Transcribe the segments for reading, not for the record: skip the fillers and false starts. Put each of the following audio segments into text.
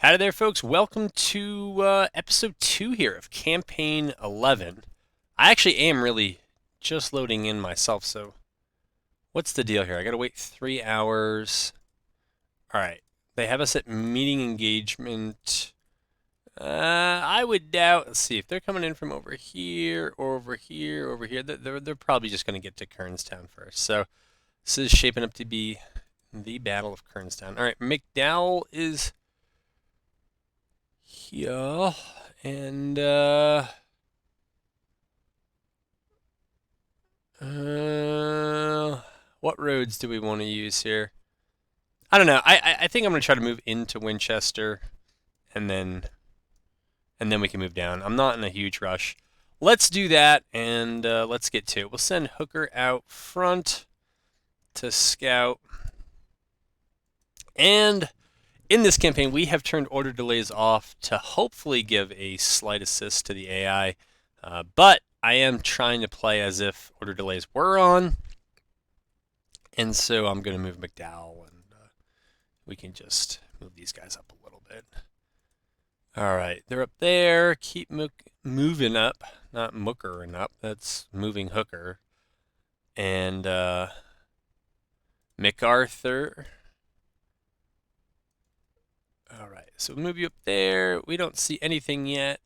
Howdy there, folks. Welcome to episode 2 here of campaign 11. I actually am really just loading in myself, so what's the deal here? I gotta wait 3 hours. Alright, they have us at meeting engagement. I would doubt, let's see, if they're coming in from over here, or over here, over here, they're probably just gonna get to Kernstown first. So this is shaping up to be the Battle of Kernstown. Alright, McDowell is here, and what roads do we want to use here? I don't know. I think I'm gonna try to move into Winchester, and then we can move down. I'm not in a huge rush. Let's do that, and let's get to it. We'll send Hooker out front to scout, and in this campaign, we have turned order delays off to hopefully give a slight assist to the AI, but I am trying to play as if order delays were on, and so I'm going to move McDowell, and we can just move these guys up a little bit. All right, they're up there. Keep moving up, not mookering up. That's moving Hooker. And MacArthur. All right, so we'll move you up there. We don't see anything yet.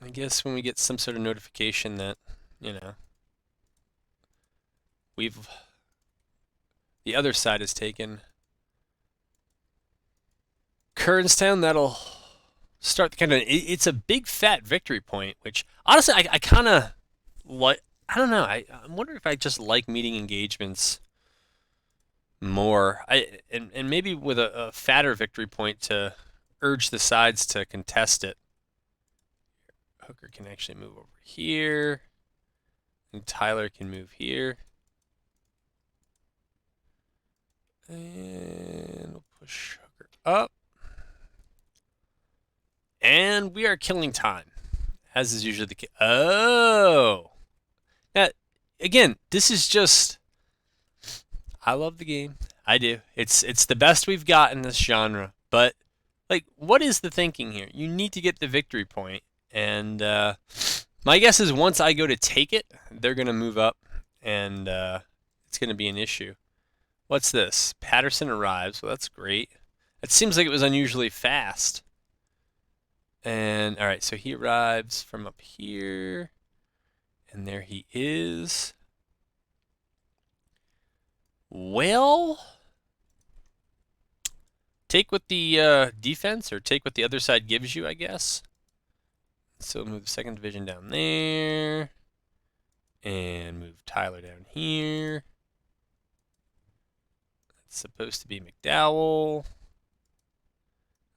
I guess when we get some sort of notification that, the other side is taken Kernstown, that'll start the countdown. It's a big fat victory point, which honestly I kind of like. I don't know. I'm wondering if I just like meeting engagements more. And maybe with a fatter victory point to urge the sides to contest it. Hooker can actually move over here, and Tyler can move here, and we'll push Hooker up. And we are killing time, as is usually the case. Oh! Now, again, this is just... I love the game. I do. It's the best we've got in this genre. But, like, what is the thinking here? You need to get the victory point. And my guess is once I go to take it, they're going to move up. And it's going to be an issue. What's this? Patterson arrives. Well, that's great. It seems like it was unusually fast. And, all right, so he arrives from up here, and there he is. Well, take what the defense, or take what the other side gives you, I guess. So move the 2nd Division down there, and move Tyler down here. That's supposed to be McDowell.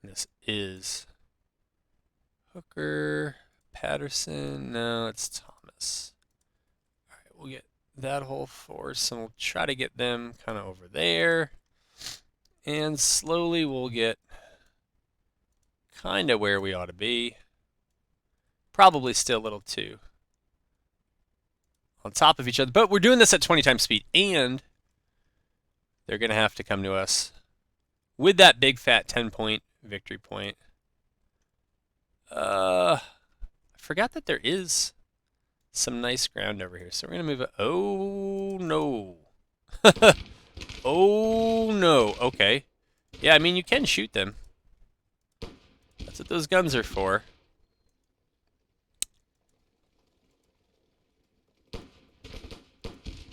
This is Hooker, Patterson, no, it's Thomas. All right, we'll get that whole force, and we'll try to get them kind of over there. And slowly we'll get kind of where we ought to be. Probably still a little too on top of each other, but we're doing this at 20 times speed, and they're going to have to come to us with that big fat 10-point victory point. I forgot that there is some nice ground over here. So we're going to move it. Oh, no. Oh, no. Okay. Yeah, I mean, you can shoot them. That's what those guns are for.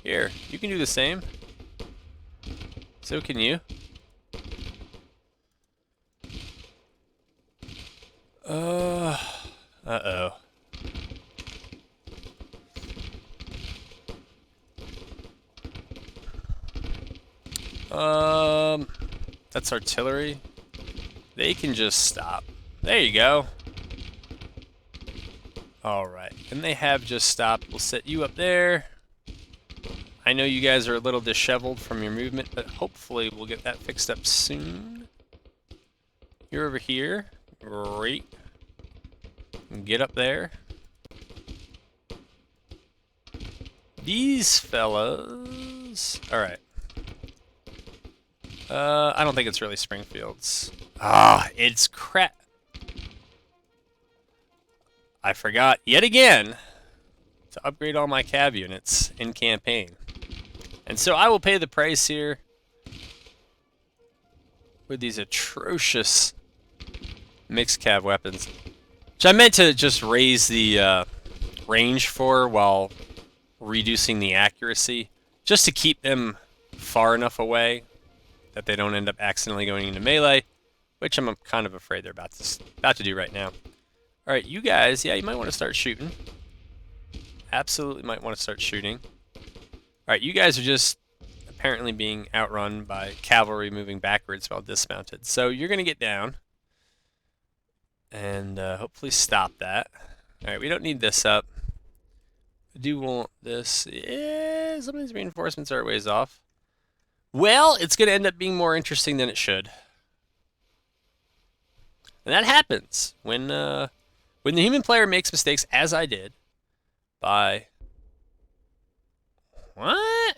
Here, you can do the same. So can you. Uh-oh. That's artillery. They can just stop. There you go. Alright, and they have just stopped. We'll set you up there. I know you guys are a little disheveled from your movement, but hopefully we'll get that fixed up soon. You're over here. Great. Get up there. These fellas... Alright. I don't think it's really Springfield's. Ah, it's crap. I forgot yet again to upgrade all my cav units in campaign. And so I will pay the price here with these atrocious mixed cav weapons, which I meant to just raise the range for while reducing the accuracy, just to keep them far enough away that they don't end up accidentally going into melee, which I'm kind of afraid they're about to do right now. All right, you guys, yeah, you might want to start shooting. Absolutely might want to start shooting. All right, you guys are just apparently being outrun by cavalry moving backwards while dismounted. So you're going to get down and hopefully stop that. All right, we don't need this up. I do want this. Yeah, some of these reinforcements are a ways off. Well, it's going to end up being more interesting than it should. And that happens when the human player makes mistakes, as I did, by... What?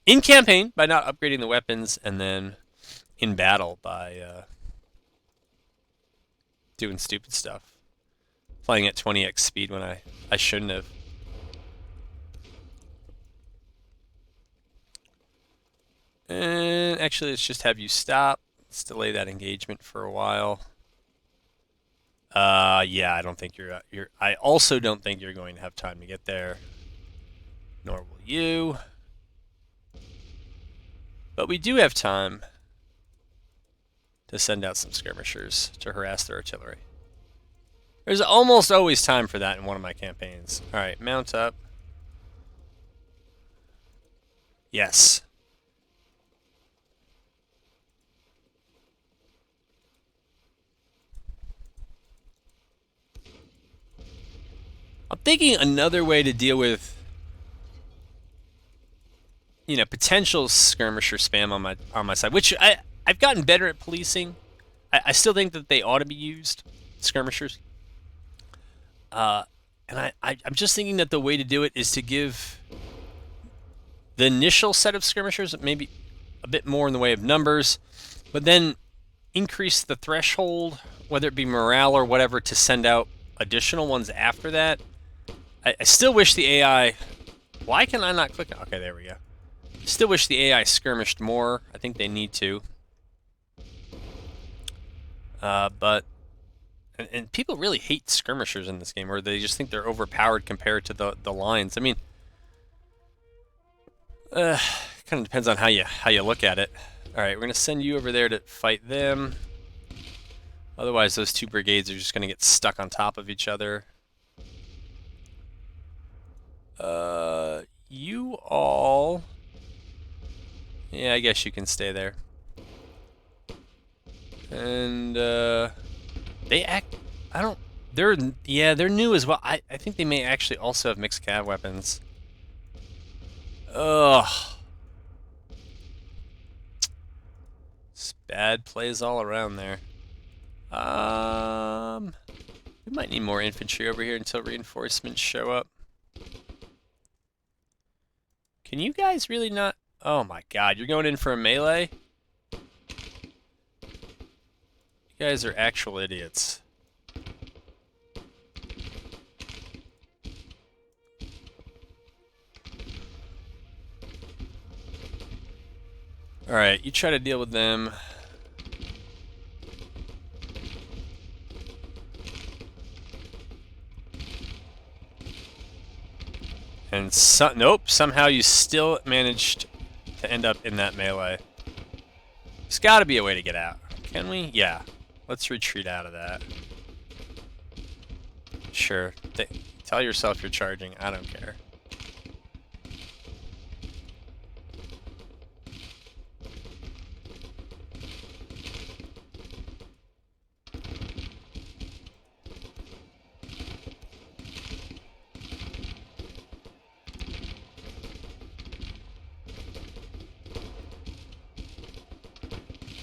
In campaign, by not upgrading the weapons, and then in battle by doing stupid stuff. Playing at 20x speed when I shouldn't have. And actually, let's just have you stop. Let's delay that engagement for a while. Yeah, I don't think you're. I also don't think you're going to have time to get there. Nor will you. But we do have time to send out some skirmishers to harass their artillery. There's almost always time for that in one of my campaigns. All right, mount up. Yes. I'm thinking another way to deal with, you know, potential skirmisher spam on my side, which I've gotten better at policing. I still think that they ought to be used, skirmishers. And I'm just thinking that the way to do it is to give the initial set of skirmishers maybe a bit more in the way of numbers, but then increase the threshold, whether it be morale or whatever, to send out additional ones after that. I still wish the AI... Why can I not click? Okay, there we go. Still wish the AI skirmished more. I think they need to. But... And people really hate skirmishers in this game, or they just think they're overpowered compared to the lines. I mean... kind of depends on how you look at it. Alright, we're going to send you over there to fight them. Otherwise, those two brigades are just going to get stuck on top of each other. You all... Yeah, I guess you can stay there. And, they act... I don't... they're new as well. I think they may actually also have mixed cav weapons. Ugh. It's bad plays all around there. We might need more infantry over here until reinforcements show up. Can you guys really not... Oh my god, you're going in for a melee? You guys are actual idiots. Alright, you try to deal with them. And nope, somehow you still managed to end up in that melee. There's got to be a way to get out. Can we? Yeah. Let's retreat out of that. Sure. Tell yourself you're charging. I don't care.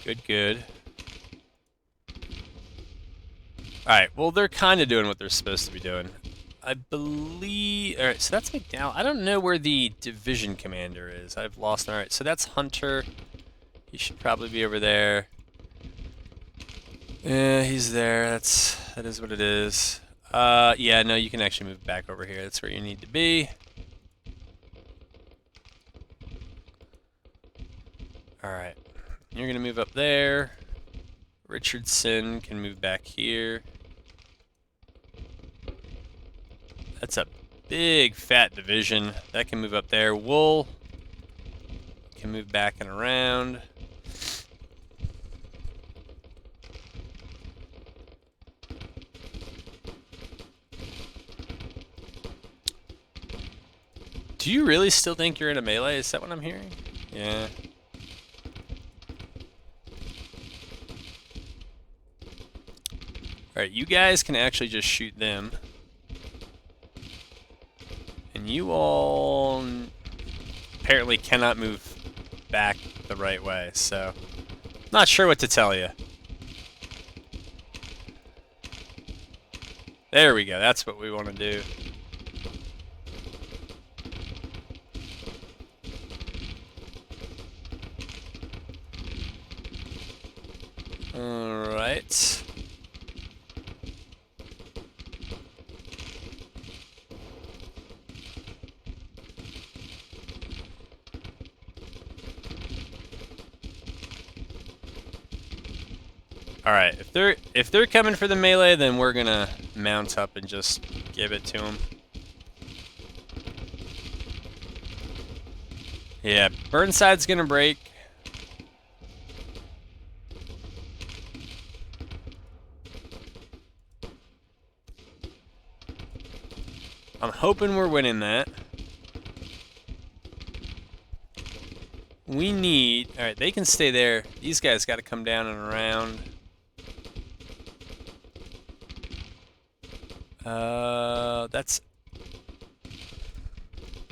Good, good. Alright, well, they're kind of doing what they're supposed to be doing. I believe... Alright, so that's McDowell. I don't know where the division commander is. I've lost... Alright, so that's Hunter. He should probably be over there. Yeah, he's there. That is what it is. Yeah, no, you can actually move back over here. That's where you need to be. Alright. You're gonna move up there. Richardson can move back here. That's a big fat division. That can move up there. Wool can move back and around. Do you really still think you're in a melee? Is that what I'm hearing? Yeah. Alright, you guys can actually just shoot them. And you all apparently cannot move back the right way, so not sure what to tell you. There we go, that's what we want to do. Alright. Alright, if they're coming for the melee, then we're gonna mount up and just give it to them. Yeah, Burnside's gonna break. I'm hoping we're winning that. We need... Alright, they can stay there. These guys gotta come down and around. That's...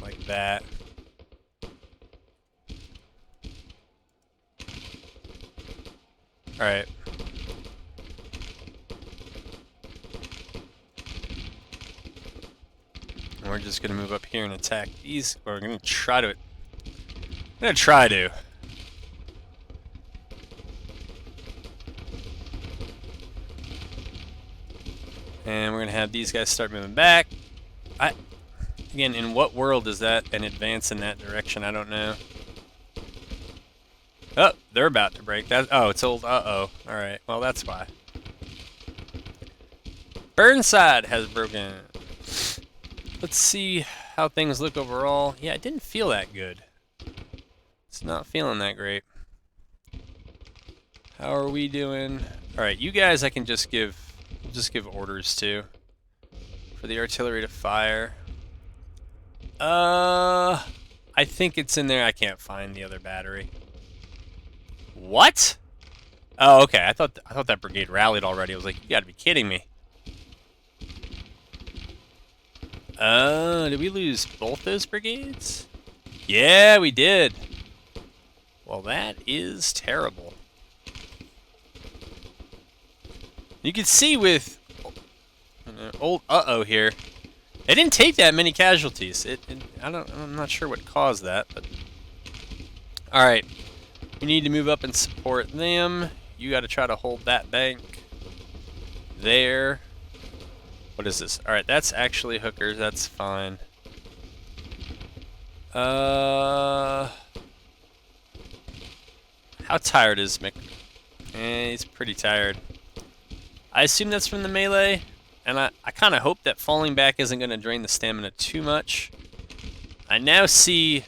like that. Alright. And we're just gonna move up here and attack these. We're gonna try to... And we're gonna have these guys start moving back. Again, in what world is that an advance in that direction? I don't know. Oh, they're about to break. Oh, it's old. Uh-oh. Alright, well, that's why. Burnside has broken. Let's see how things look overall. Yeah, it didn't feel that good. It's not feeling that great. How are we doing? Alright, you guys I can just give orders to. For the artillery to fire. I think it's in there. I can't find the other battery. What? Oh, okay. I thought that brigade rallied already. I was like, you gotta be kidding me. Did we lose both those brigades? Yeah, we did. Well, that is terrible. You can see with old uh-oh here. It didn't take that many casualties. I'm not sure what caused that, but all right. We need to move up and support them. You got to try to hold that bank there. What is this? All right, that's actually hookers. That's fine. How tired is Mick? He's pretty tired. I assume that's from the melee. And I kind of hope that falling back isn't going to drain the stamina too much. I now see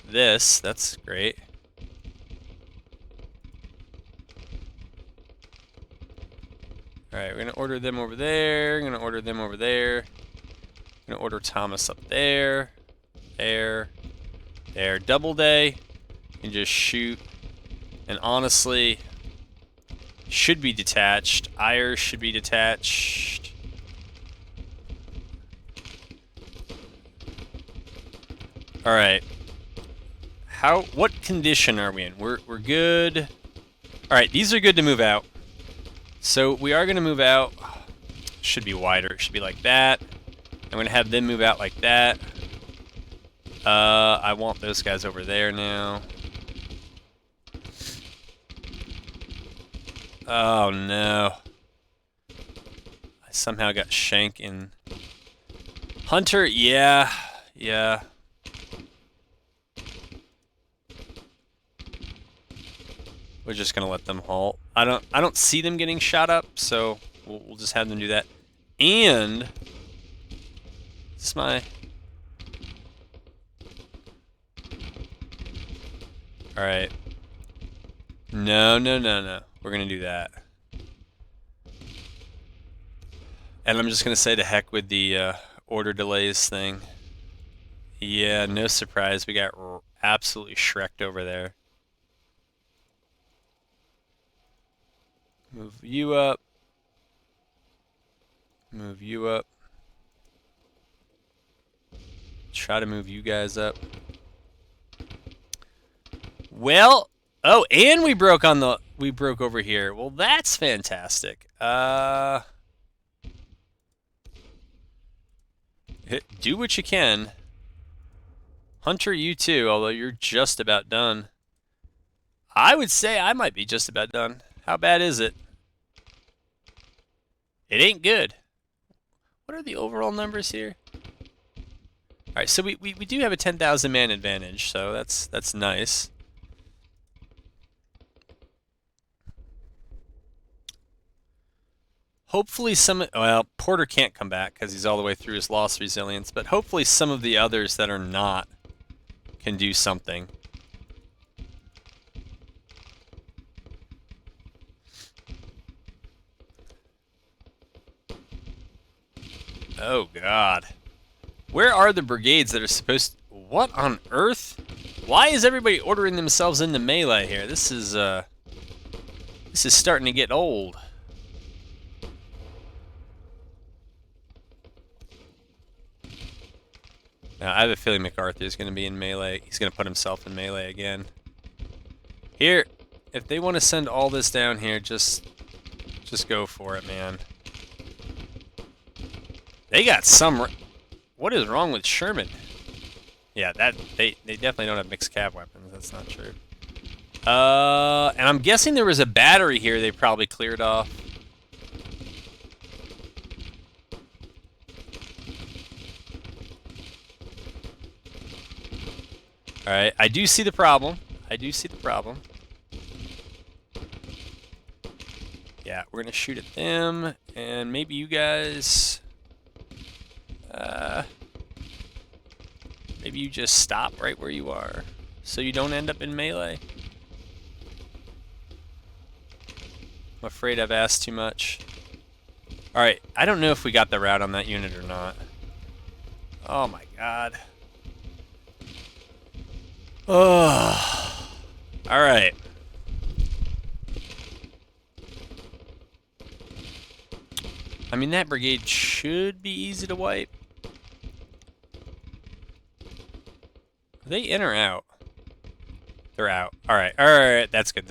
this. That's great. Alright, we're going to order them over there. We're going to order them over there. We're going to order Thomas up there. There. There. Doubleday. And just shoot. And honestly... should be detached. Ayers should be detached. Alright. What condition are we in? We're good. Alright, these are good to move out. So we are gonna move out. Should be wider. It should be like that. I'm going to have them move out like that. I want those guys over there now. Oh, no. I somehow got Shank in. Hunter, yeah. Yeah. We're just going to let them halt. I don't see them getting shot up, so we'll just have them do that. And this is my... Alright. No. We're going to do that. And I'm just going to say to heck with the order delays thing. Yeah, no surprise. We got absolutely shreked over there. Move you up. Move you up. Try to move you guys up. Well, oh, and we broke over here. Well, that's fantastic. Do what you can. Hunter, you too, although you're just about done. I would say I might be just about done. How bad is it? It ain't good. What are the overall numbers here? Alright, so we do have a 10,000 man advantage, so that's nice. Hopefully well, Porter can't come back because he's all the way through his lost resilience, but hopefully some of the others that are not can do something. Oh, God. Where are the brigades that are supposed to... What on earth? Why is everybody ordering themselves into melee here? This is starting to get old. Now, I have a feeling MacArthur is going to be in melee. He's going to put himself in melee again. Here, if they want to send all this down here, just go for it, man. They got some... What is wrong with Sherman? Yeah, they definitely don't have mixed cav weapons. That's not true. And I'm guessing there was a battery here they probably cleared off. Alright, I do see the problem. Yeah, we're gonna shoot at them, and maybe you guys... maybe you just stop right where you are, so you don't end up in melee. I'm afraid I've asked too much. Alright, I don't know if we got the route on that unit or not. Oh my god. Oh. Alright. I mean, that brigade should be easy to wipe. Are they in or out? They're out. Alright, alright, that's good.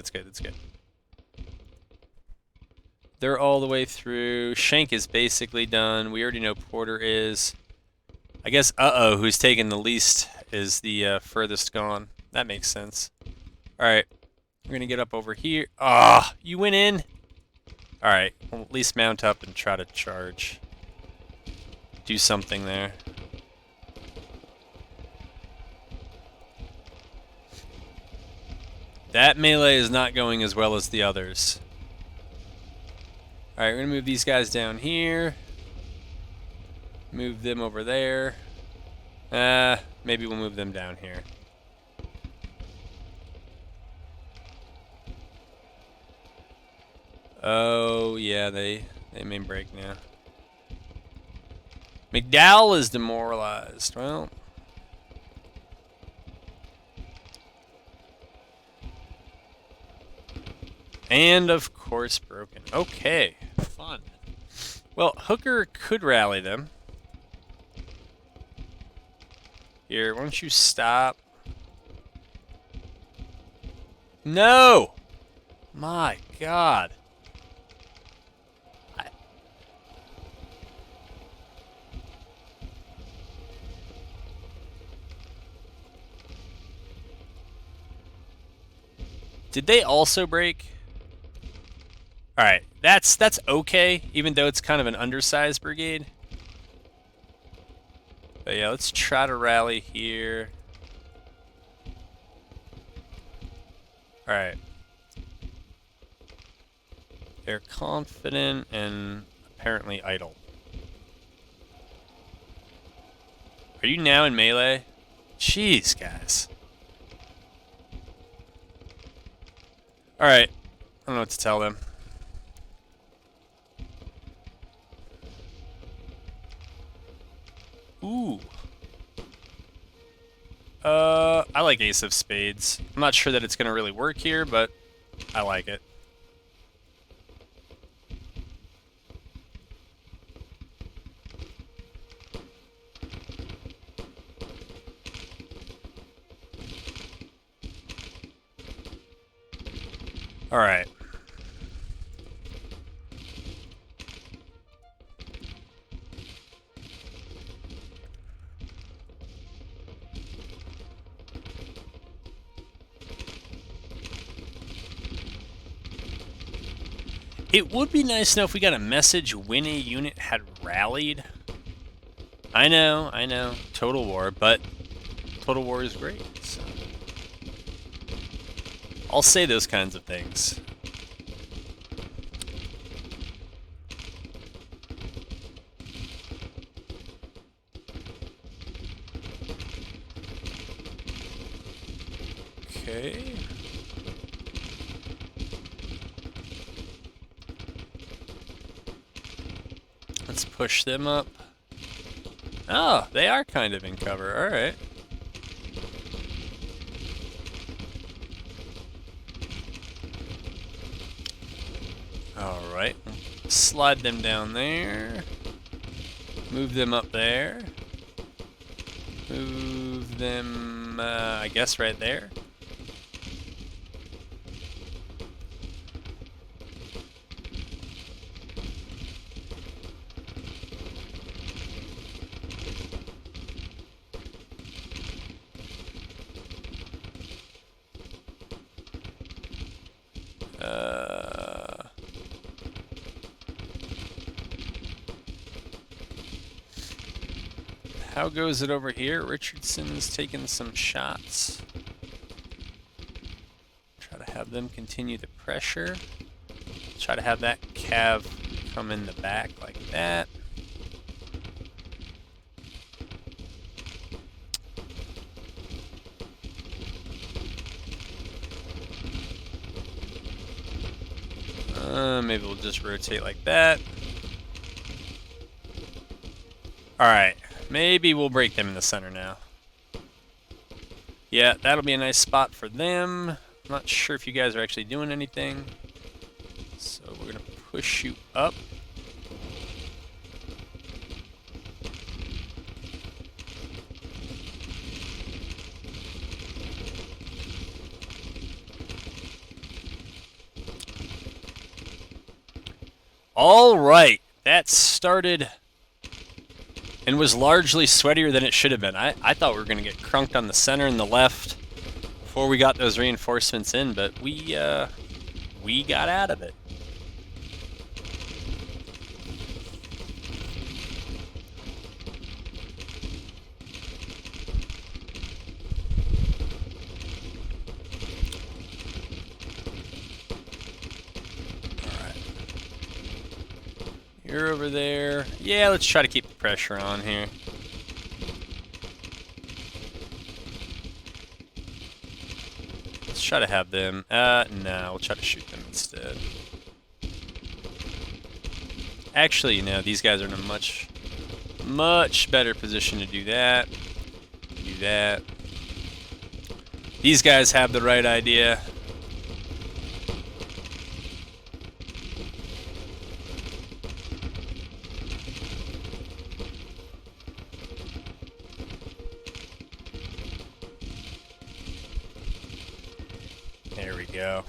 They're all the way through. Shank is basically done. We already know Porter is. I guess who's taking the least is the furthest gone. That makes sense. Alright, we're gonna get up over here. Ah, you went in? Alright, well, at least mount up and try to charge. Do something there. That melee is not going as well as the others. Alright, we're going to move these guys down here. Move them over there. Maybe we'll move them down here. Oh, yeah, they may break now. McDowell is demoralized. Well... And, of course, broken. Okay, fun. Well, Hooker could rally them. Here, why don't you stop? No! My God. Did they also break? Alright, that's okay, even though it's kind of an undersized brigade. But yeah, let's try to rally here. Alright. They're confident and apparently idle. Are you now in melee? Jeez, guys. Alright. I don't know what to tell them. Ooh. I like Ace of Spades. I'm not sure that it's gonna really work here, but I like it. Alright. It would be nice to know if we got a message when a unit had rallied. I know, Total War, but Total War is great, so I'll say those kinds of things. Okay. Let's push them up. Oh, they are kind of in cover. Alright. Alright. Slide them down there. Move them up there. Move them, I guess, right there. How goes it over here? Richardson's taking some shots. Try to have them continue the pressure. Try to have that cav come in the back like that. Maybe we'll just rotate like that. Alright, maybe we'll break them in the center now. Yeah, that'll be a nice spot for them. I'm not sure if you guys are actually doing anything. So we're going to push you up. All right, that started and was largely sweatier than it should have been. I thought we were going to get crunked on the center and the left before we got those reinforcements in, but we got out of it. You're over there. Yeah, let's try to keep the pressure on here. Let's try to have them. No, we'll try to shoot them instead. Actually, you know, these guys are in a much better position to do that. Do that. These guys have the right idea. There we go.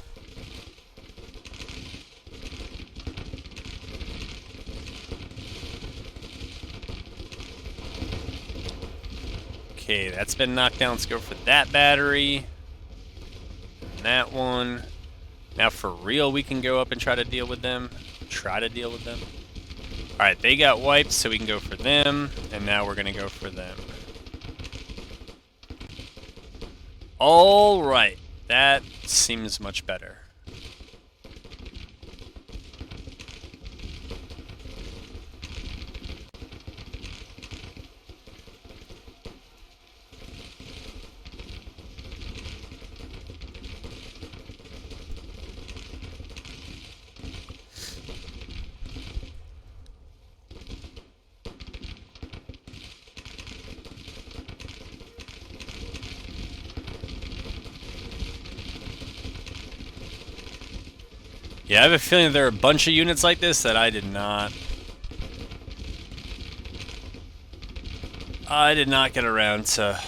Okay, that's been knocked down. Let's go for that battery. that one. Now for real, we can go up and try to deal with them. Alright, they got wiped, so we can go for them. And now we're going to go for them. Alright, that seems much better. Yeah, I have a feeling there are a bunch of units like this that I did not get around to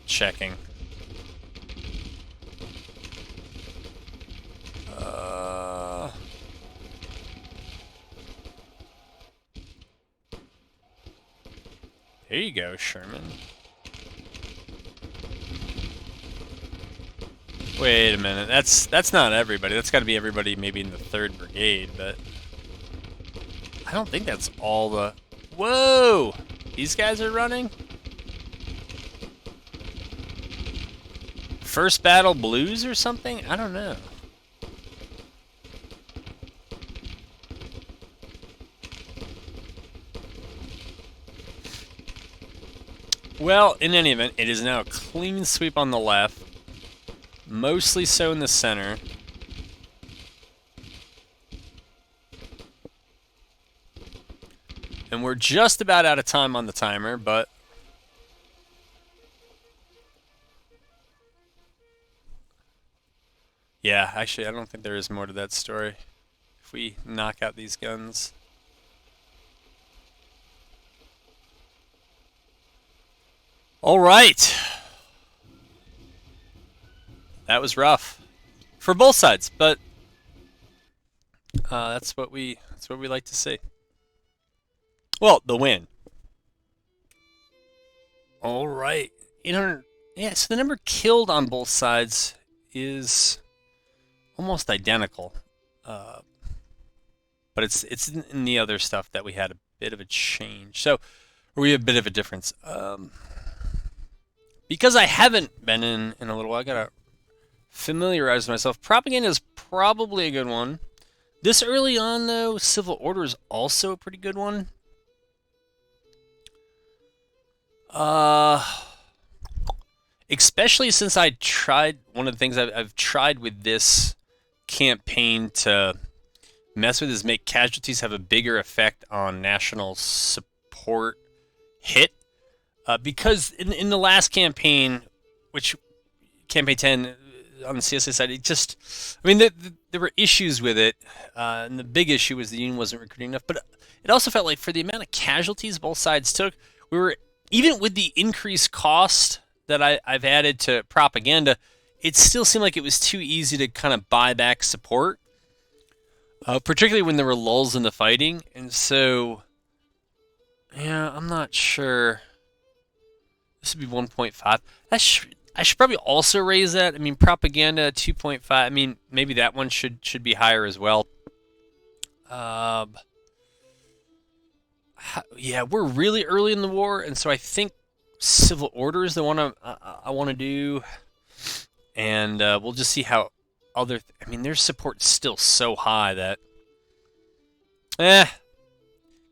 checking. There you go, Sherman. Wait a minute, that's not everybody. That's got to be everybody maybe in the 3rd Brigade, but I don't think that's all the... Whoa! These guys are running? First Battle Blues or something? I don't know. Well, in any event, it is now a clean sweep on the left. Mostly so in the center. And we're just about out of time on the timer, but... Yeah, actually, I don't think there is more to that story. If we knock out these guns... Alright! That was rough. For both sides, but... that's what we like to see. Well, the win. Alright. 800... Yeah, so the number killed on both sides is almost identical. But it's in the other stuff that we had a bit of a change. So, or we have a bit of a difference. Because I haven't been in a little while, I gotta familiarize myself. Propaganda is probably a good one. This early on, though, Civil Order is also a pretty good one. Especially since I tried, one of the things I've tried with this campaign to mess with is make casualties have a bigger effect on national support hit. Because in the last campaign, which campaign 10 on the CSA side, it just, I mean, there were issues with it, and the big issue was the Union wasn't recruiting enough, but it also felt like for the amount of casualties both sides took, we were, even with the increased cost that I've added to propaganda, it still seemed like it was too easy to kind of buy back support, particularly when there were lulls in the fighting, and so, yeah, I'm not sure. This would be 1.5. I should probably also raise that. I mean, propaganda 2.5. I mean, maybe that one should be higher as well. Yeah, we're really early in the war, and so I think Civil Order is the one I want to do, and we'll just see how other. I mean, their support's still so high that.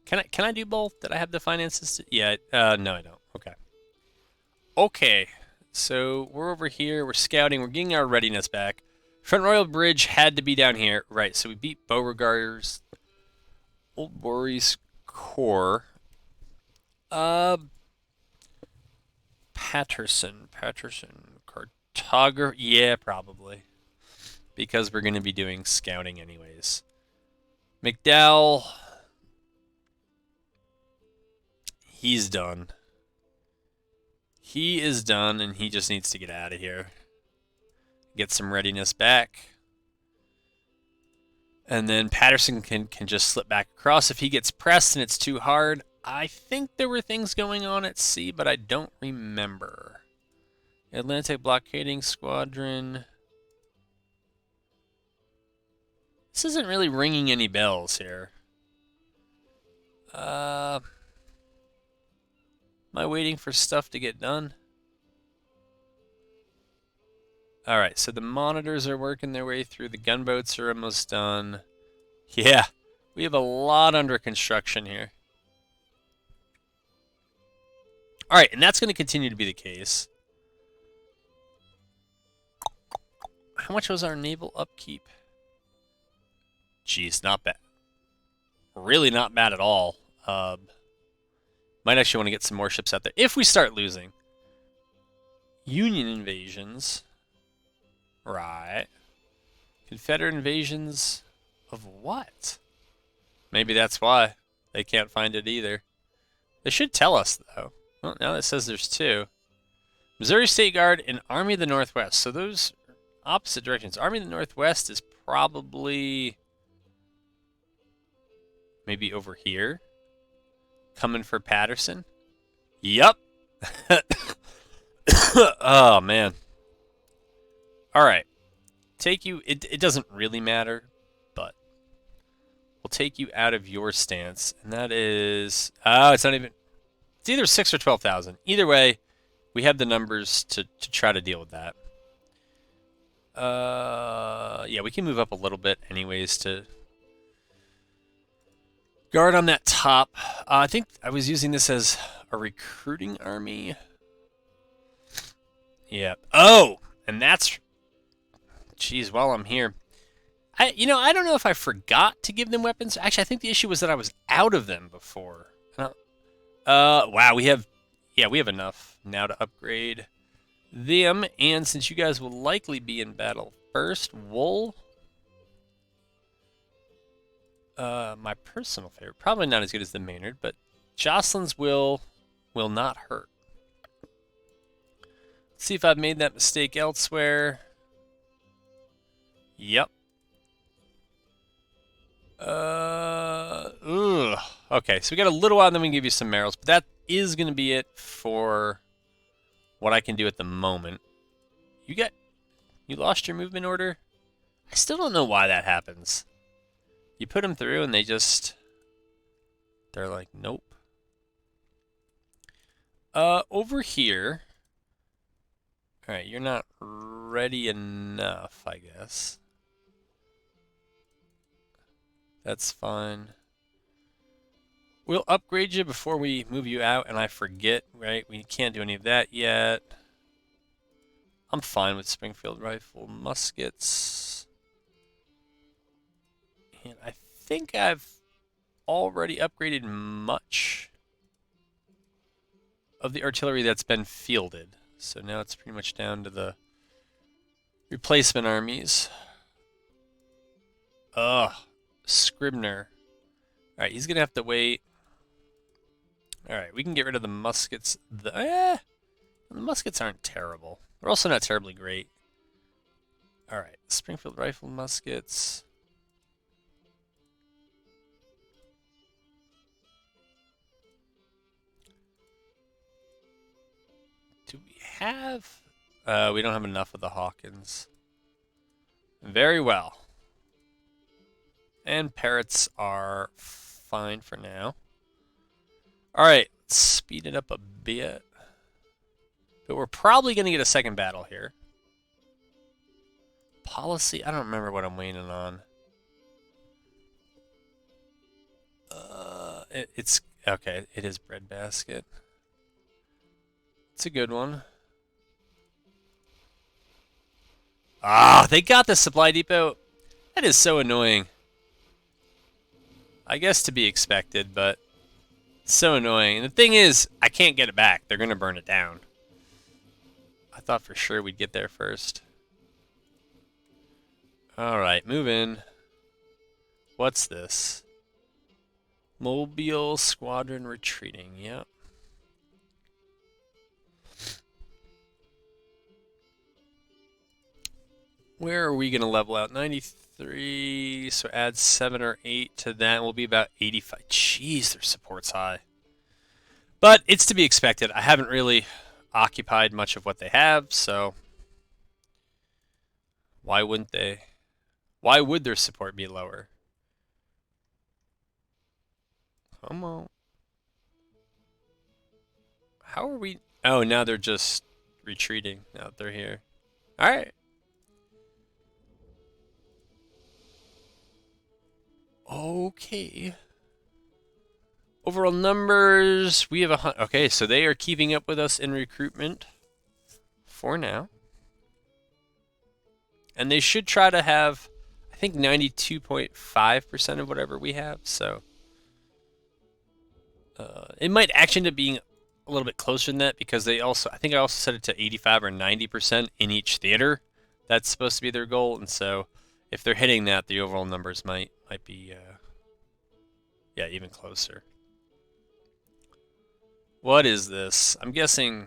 Can I do both? Did I have the finances to? Yeah. No, I don't. Okay. Okay, so we're over here, we're scouting, we're getting our readiness back. Front Royal Bridge had to be down here. Right, so we beat Beauregard's Old Boris Corps. Patterson, cartographer, yeah, probably. Because we're going to be doing scouting anyways. McDowell, he's done. He is done, and he just needs to get out of here. Get some readiness back. And then Patterson can just slip back across. If he gets pressed and it's too hard, I think there were things going on at sea, but I don't remember. Atlantic Blockading Squadron. This isn't really ringing any bells here. Am I waiting for stuff to get done? Alright, so the monitors are working their way through. The gunboats are almost done. Yeah, we have a lot under construction here. Alright, and that's going to continue to be the case. How much was our naval upkeep? Jeez, not bad. Really not bad at all. Might actually want to get some more ships out there. If we start losing. Union invasions. Right. Confederate invasions of what? Maybe that's why. They can't find it either. They should tell us, though. Well, now that says there's two. Missouri State Guard and Army of the Northwest. So those opposite directions. Army of the Northwest is probably maybe over here. Coming for Patterson. Yep. Oh, man. All right. Take you... It doesn't really matter, but we'll take you out of your stance. And that is... Oh, it's not even... It's either 6 or 12,000. Either way, we have the numbers to try to deal with that. Yeah, we can move up a little bit anyways to guard on that top. I think I was using this as a recruiting army. Yeah. Oh, and that's... Jeez, while I'm here. I don't know if I forgot to give them weapons. Actually, I think the issue was that I was out of them before. Wow, we have enough now to upgrade them. And since you guys will likely be in battle first, wool. My personal favorite, probably not as good as the Maynard, but Jocelyn's will not hurt. Let's see if I've made that mistake elsewhere. Yep. Okay, so we got a little while, and then we can give you some marrows. But that is going to be it for what I can do at the moment. You lost your movement order? I still don't know why that happens. You put them through, and they're like, nope. Over here. All right, you're not ready enough, I guess. That's fine. We'll upgrade you before we move you out, and I forget, right? We can't do any of that yet. I'm fine with Springfield rifle muskets. And I think I've already upgraded much of the artillery that's been fielded. So now it's pretty much down to the replacement armies. Scribner. Alright, he's going to have to wait. Alright, we can get rid of the muskets. The muskets aren't terrible. They're also not terribly great. Alright, Springfield rifle muskets. Do we have... we don't have enough of the Hawkins. Very well. And parrots are fine for now. Alright, let's speed it up a bit. But we're probably going to get a second battle here. Policy, I don't remember what I'm waiting on. It's, okay, it is breadbasket. It's a good one. They got the supply depot. That is so annoying. I guess to be expected, but it's so annoying. And the thing is, I can't get it back. They're going to burn it down. I thought for sure we'd get there first. Alright, move in. What's this? Mobile Squadron retreating, yep. Where are we going to level out? 93, so add 7 or 8 to that. We'll be about 85. Jeez, their support's high. But it's to be expected. I haven't really occupied much of what they have, so why wouldn't they? Why would their support be lower? Come on. How are we? Oh, now they're just retreating. Now that they're here. All right. Okay. Overall numbers, we have okay, so they are keeping up with us in recruitment for now. And they should try to have, I think, 92.5% of whatever we have, so it might actually end up being a little bit closer than that because they also, I think I also set it to 85 or 90% in each theater. That's supposed to be their goal, and so if they're hitting that, the overall numbers might be, yeah, even closer. What is this? I'm guessing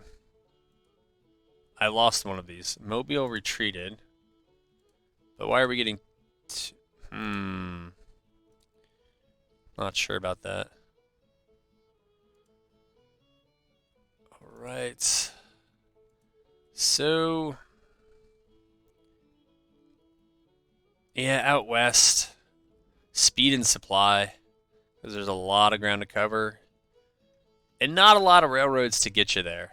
I lost one of these. Mobile retreated. But why are we getting... Not sure about that. Alright. So... Yeah, out west. Speed and supply. Because there's a lot of ground to cover. And not a lot of railroads to get you there.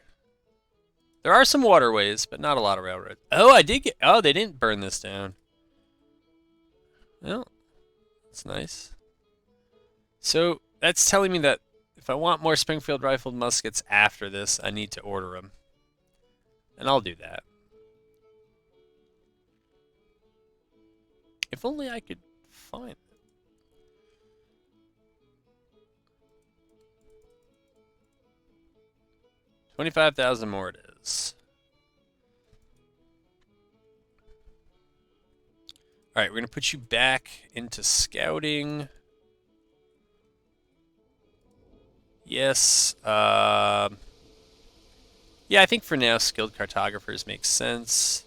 There are some waterways, but not a lot of railroads. Oh, I did get... Oh, they didn't burn this down. Well, that's nice. So, that's telling me that if I want more Springfield rifled muskets after this, I need to order them. And I'll do that. If only I could find it. 25,000 more it is. Alright, we're going to put you back into scouting. Yes. Yeah, I think for now, skilled cartographers make sense.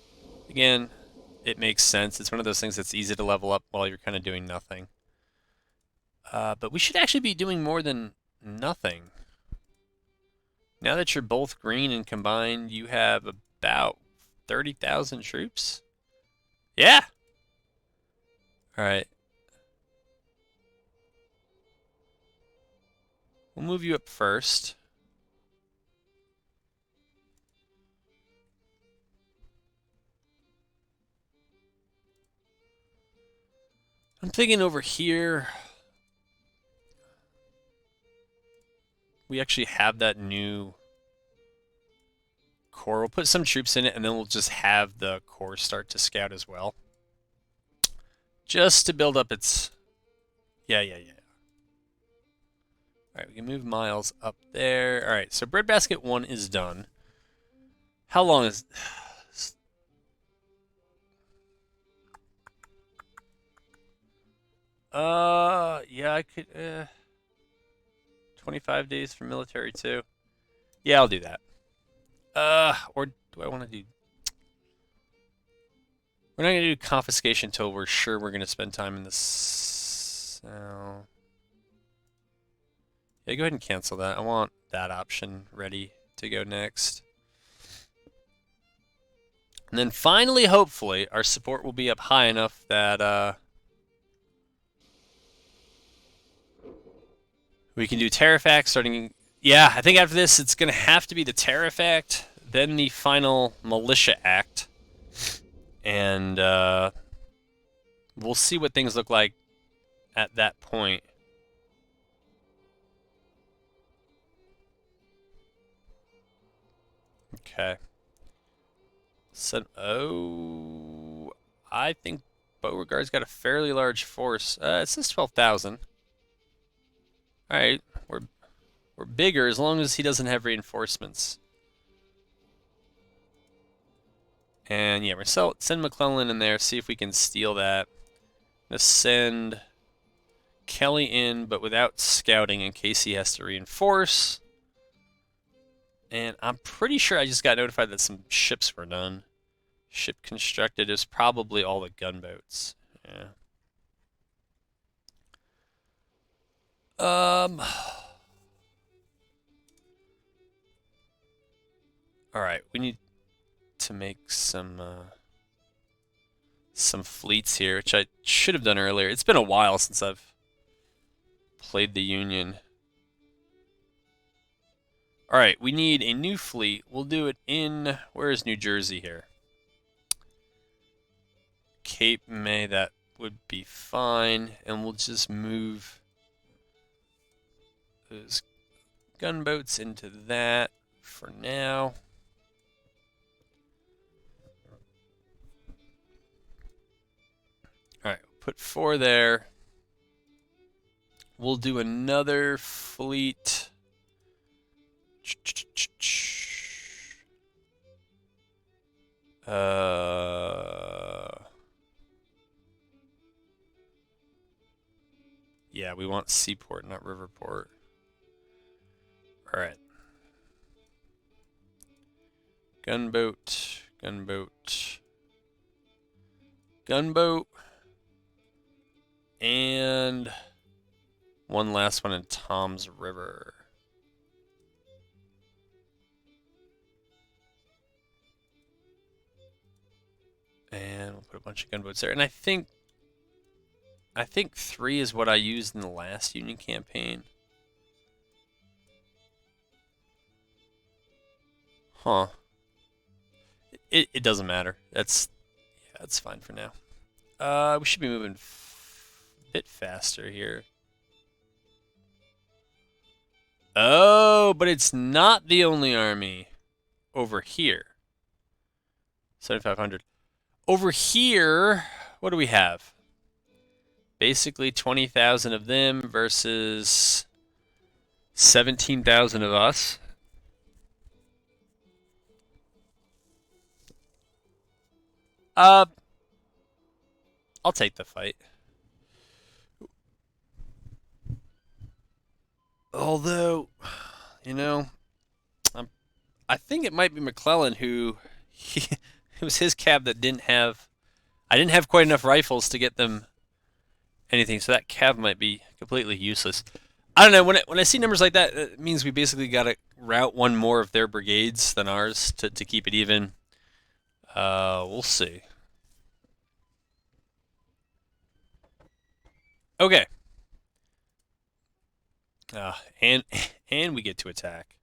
Again, it makes sense. It's one of those things that's easy to level up while you're kind of doing nothing. But we should actually be doing more than nothing. Now that you're both green and combined, you have about 30,000 troops. Yeah. All right. We'll move you up first. I'm thinking over here, we actually have that new core. We'll put some troops in it, and then we'll just have the core start to scout as well. Just to build up its... Yeah. Alright, we can move Miles up there. Alright, so breadbasket 1 is done. How long is... Yeah, I could... 25 days for military 2. Yeah, I'll do that. Or do I want to do... We're not going to do confiscation until we're sure we're going to spend time in this... So... Yeah, go ahead and cancel that. I want that option ready to go next. And then finally, hopefully, our support will be up high enough that we can do Tariff Act starting... Yeah, I think after this, it's going to have to be the Tariff Act, then the final Militia Act. And we'll see what things look like at that point. Okay. So, oh, I think Beauregard's got a fairly large force. It says 12,000. All right, we're bigger as long as he doesn't have reinforcements. And yeah, we're send McClellan in there, see if we can steal that. I'm gonna send Kelly in, but without scouting in case he has to reinforce. And I'm pretty sure I just got notified that some ships were done. Ship constructed is probably all the gunboats. Yeah. All right, we need to make some some fleets here, which I should have done earlier. It's been a while since I've played the Union. All right, we need a new fleet. We'll do it in, where is New Jersey here? Cape May, that would be fine. And we'll just move those gunboats into that for now. All right, put 4 there. We'll do another fleet. Yeah, we want seaport, not riverport. All right. Gunboat, gunboat, gunboat, and one last one in Tom's River. And we'll put a bunch of gunboats there. And I think 3 is what I used in the last Union campaign. Huh. It doesn't matter. That's fine for now. We should be moving a bit faster here. Oh, but it's not the only army over here. 7,500. Over here, what do we have? Basically 20,000 of them versus 17,000 of us. I'll take the fight. Although, you know, I think it might be McClellan who it was his cab that didn't have. I didn't have quite enough rifles to get them anything, so that cab might be completely useless. I don't know. When I see numbers like that, it means we basically got to route one more of their brigades than ours to keep it even. We'll see. Okay. And we get to attack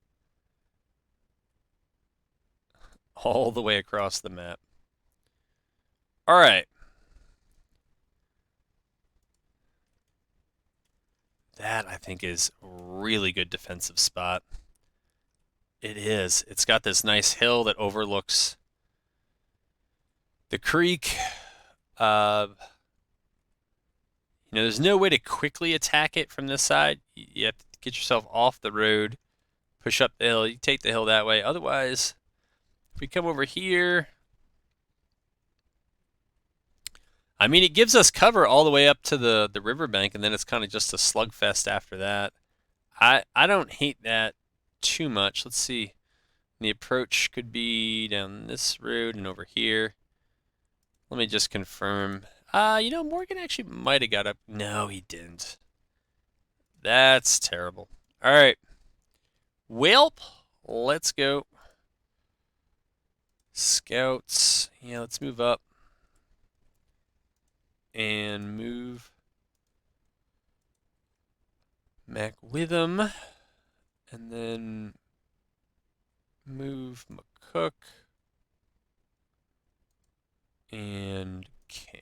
all the way across the map. All right. That, I think, is a really good defensive spot. It is. It's got this nice hill that overlooks the creek. There's no way to quickly attack it from this side. You have to get yourself off the road, push up the hill. You take the hill that way. Otherwise, if we come over here, I mean, it gives us cover all the way up to the riverbank, and then it's kind of just a slugfest after that. I don't hate that too much. Let's see. The approach could be down this road and over here. Let me just confirm. Morgan actually might have got up. No, he didn't. That's terrible. All right. Welp, let's go. Scouts. Yeah, let's move up. And move Mac with him. And then move McCook and King.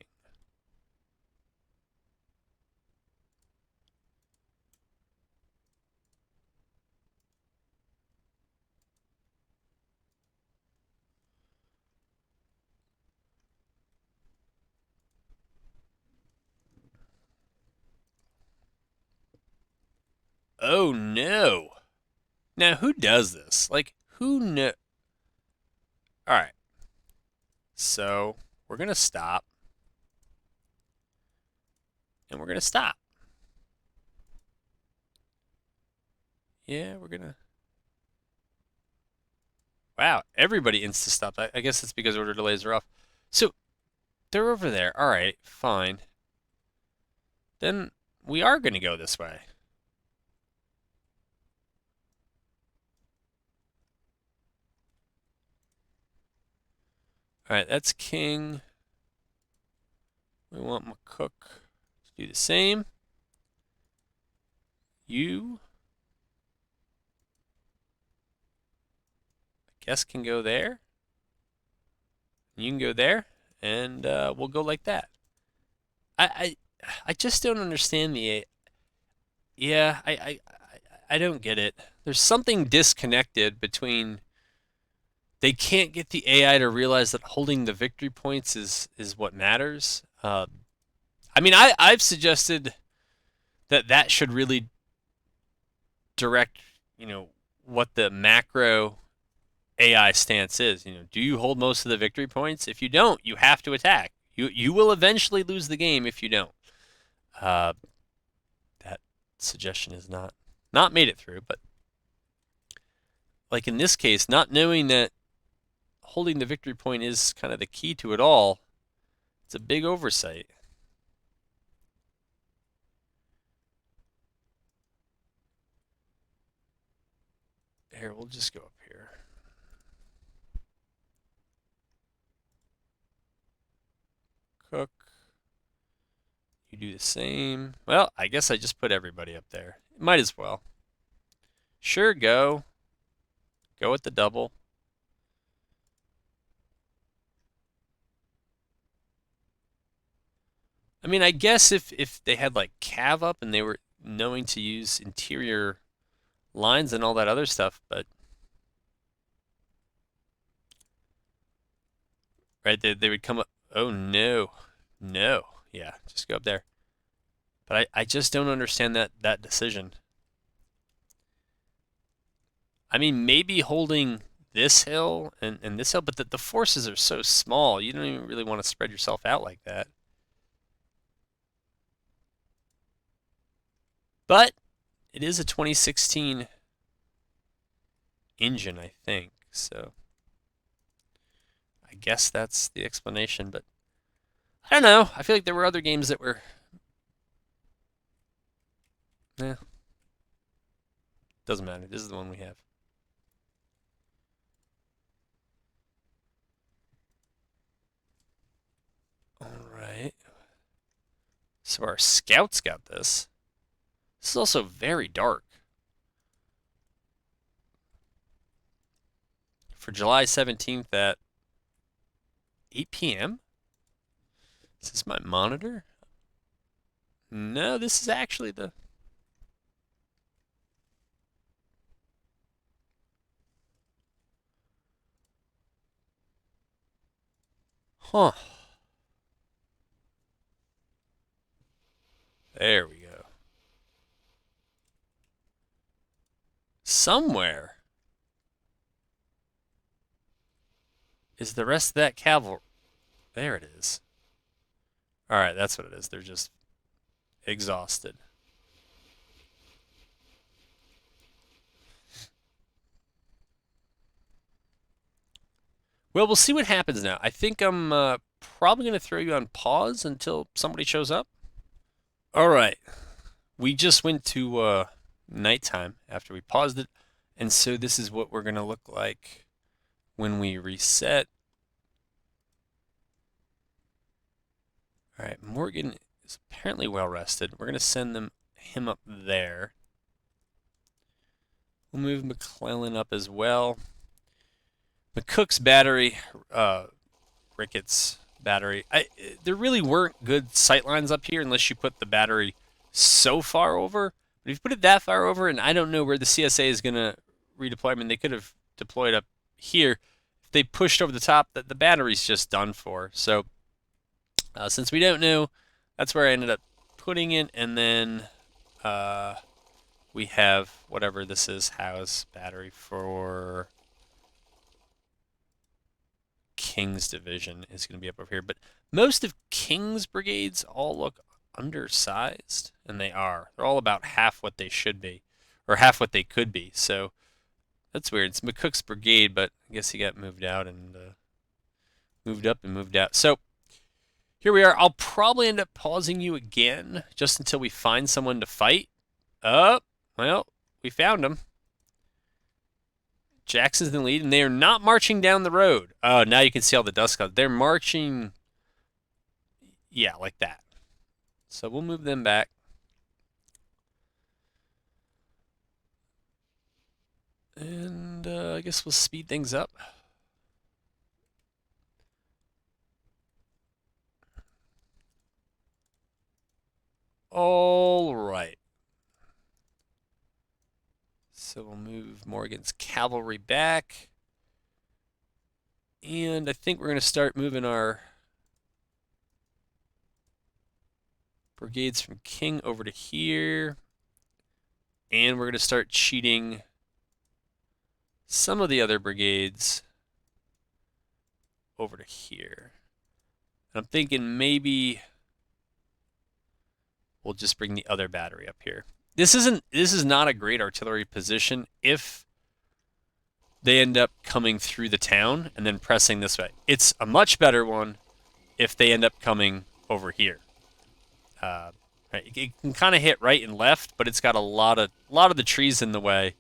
Oh no. Now who does this? Like, who know? Alright. So we're gonna stop. And we're gonna stop. Yeah, we're gonna. Wow, everybody insta-stopped. I guess it's because order delays are off. So, they're over there. Alright, fine. Then we are gonna go this way. Alright, that's King. want McCook to do the same. You, I guess, can go there. You can go there, and we'll go like that. I just don't understand the. Yeah, I don't get it. There's something disconnected between. They can't get the AI to realize that holding the victory points is what matters. I mean, I've suggested that should really direct, what the macro AI stance is. Do you hold most of the victory points? If you don't, you have to attack. You will eventually lose the game if you don't. That suggestion is not made it through, but like in this case, not knowing that holding the victory point is kind of the key to it all, it's a big oversight. Here, we'll just go up here. Cook. You do the same. Well, I guess I just put everybody up there. Might as well. Sure, go. Go with the double. I mean, I guess if they had like cav up and they were knowing to use interior lines and all that other stuff, but right, they would come up. Oh no, no, yeah, just go up there. But I just don't understand that decision. I mean, maybe holding this hill and this hill, but the forces are so small, you don't even really want to spread yourself out like that. But it is a 2016 engine, I think, so I guess that's the explanation, but I don't know. I feel like there were other games that were... Doesn't matter. This is the one we have. Alright. So our scouts got this. This is also very dark. For July 17th at 8 p.m.? Is this my monitor? No, this is actually the... Huh. There we go. Somewhere is the rest of that cavalry. There it is. Alright, that's what it is. They're just exhausted. Well, we'll see what happens now. I think I'm probably going to throw you on pause until somebody shows up. Alright. We just went to nighttime after we paused it. And so this is what we're going to look like when we reset. Alright, Morgan is apparently well rested. We're going to send him up there. We'll move McClellan up as well. McCook's battery, Ricketts' battery. There really weren't good sightlines up here unless you put the battery so far over. But if you put it that far over, and I don't know where the CSA is going to redeploy. I mean, they could have deployed up here. If they pushed over the top, the battery's just done for. So since we don't know, that's where I ended up putting it. And then we have whatever this is, Howe's battery for King's division is going to be up over here. But most of King's brigades all look undersized, and they are. They're all about half what they should be, or half what they could be. So that's weird. It's McCook's brigade, but I guess he got moved out and moved up and moved out. So here we are. I'll probably end up pausing you again just until we find someone to fight. Oh, well, we found him. Jackson's in the lead, and they are not marching down the road. Oh, now you can see all the dust clouds. They're marching Yeah, like that. So we'll move them back. And I guess we'll speed things up. All right. So we'll move Morgan's cavalry back. And I think we're going to start moving our brigades from King over to here. And we're going to start cheating some of the other brigades over to here. And I'm thinking maybe we'll just bring the other battery up here. This is not a great artillery position if they end up coming through the town and then pressing this way. It's a much better one if they end up coming over here. It can kind of hit right and left, but it's got a lot of the trees in the way.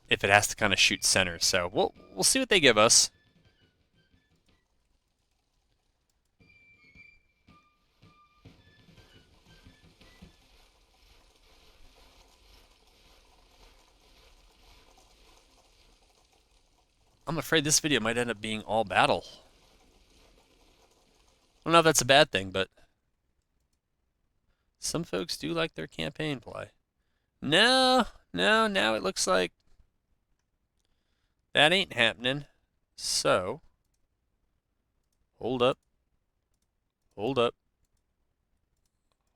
If it has to kind of shoot center, so we'll see what they give us. I'm afraid this video might end up being all battle. I don't know if that's a bad thing, but some folks do like their campaign play. No, now it looks like that ain't happening. So, hold up. Hold up.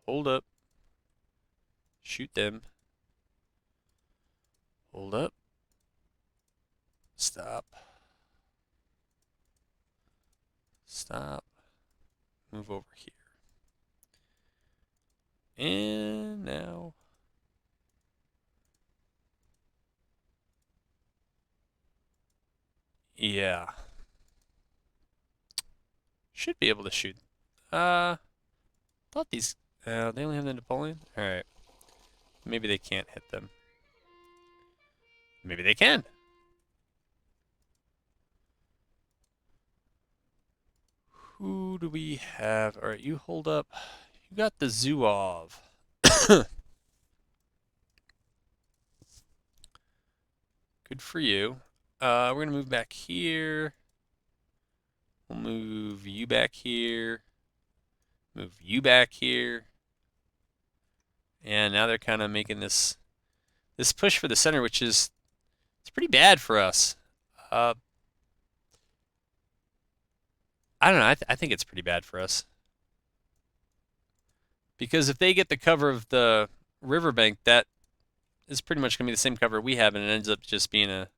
Hold up. Shoot them. Hold up. Stop. Stop. Move over here. And now. Yeah. Should be able to shoot. Thought these. They only have the Napoleon? Alright. Maybe they can't hit them. Maybe they can. Who do we have? Alright, you hold up. You got the Zouave. Good for you. We're going to move back here. We'll move you back here. Move you back here. And now they're kind of making this push for the center, which is it's pretty bad for us. I don't know. I think it's pretty bad for us. Because if they get the cover of the riverbank, that is pretty much going to be the same cover we have, and it ends up just being a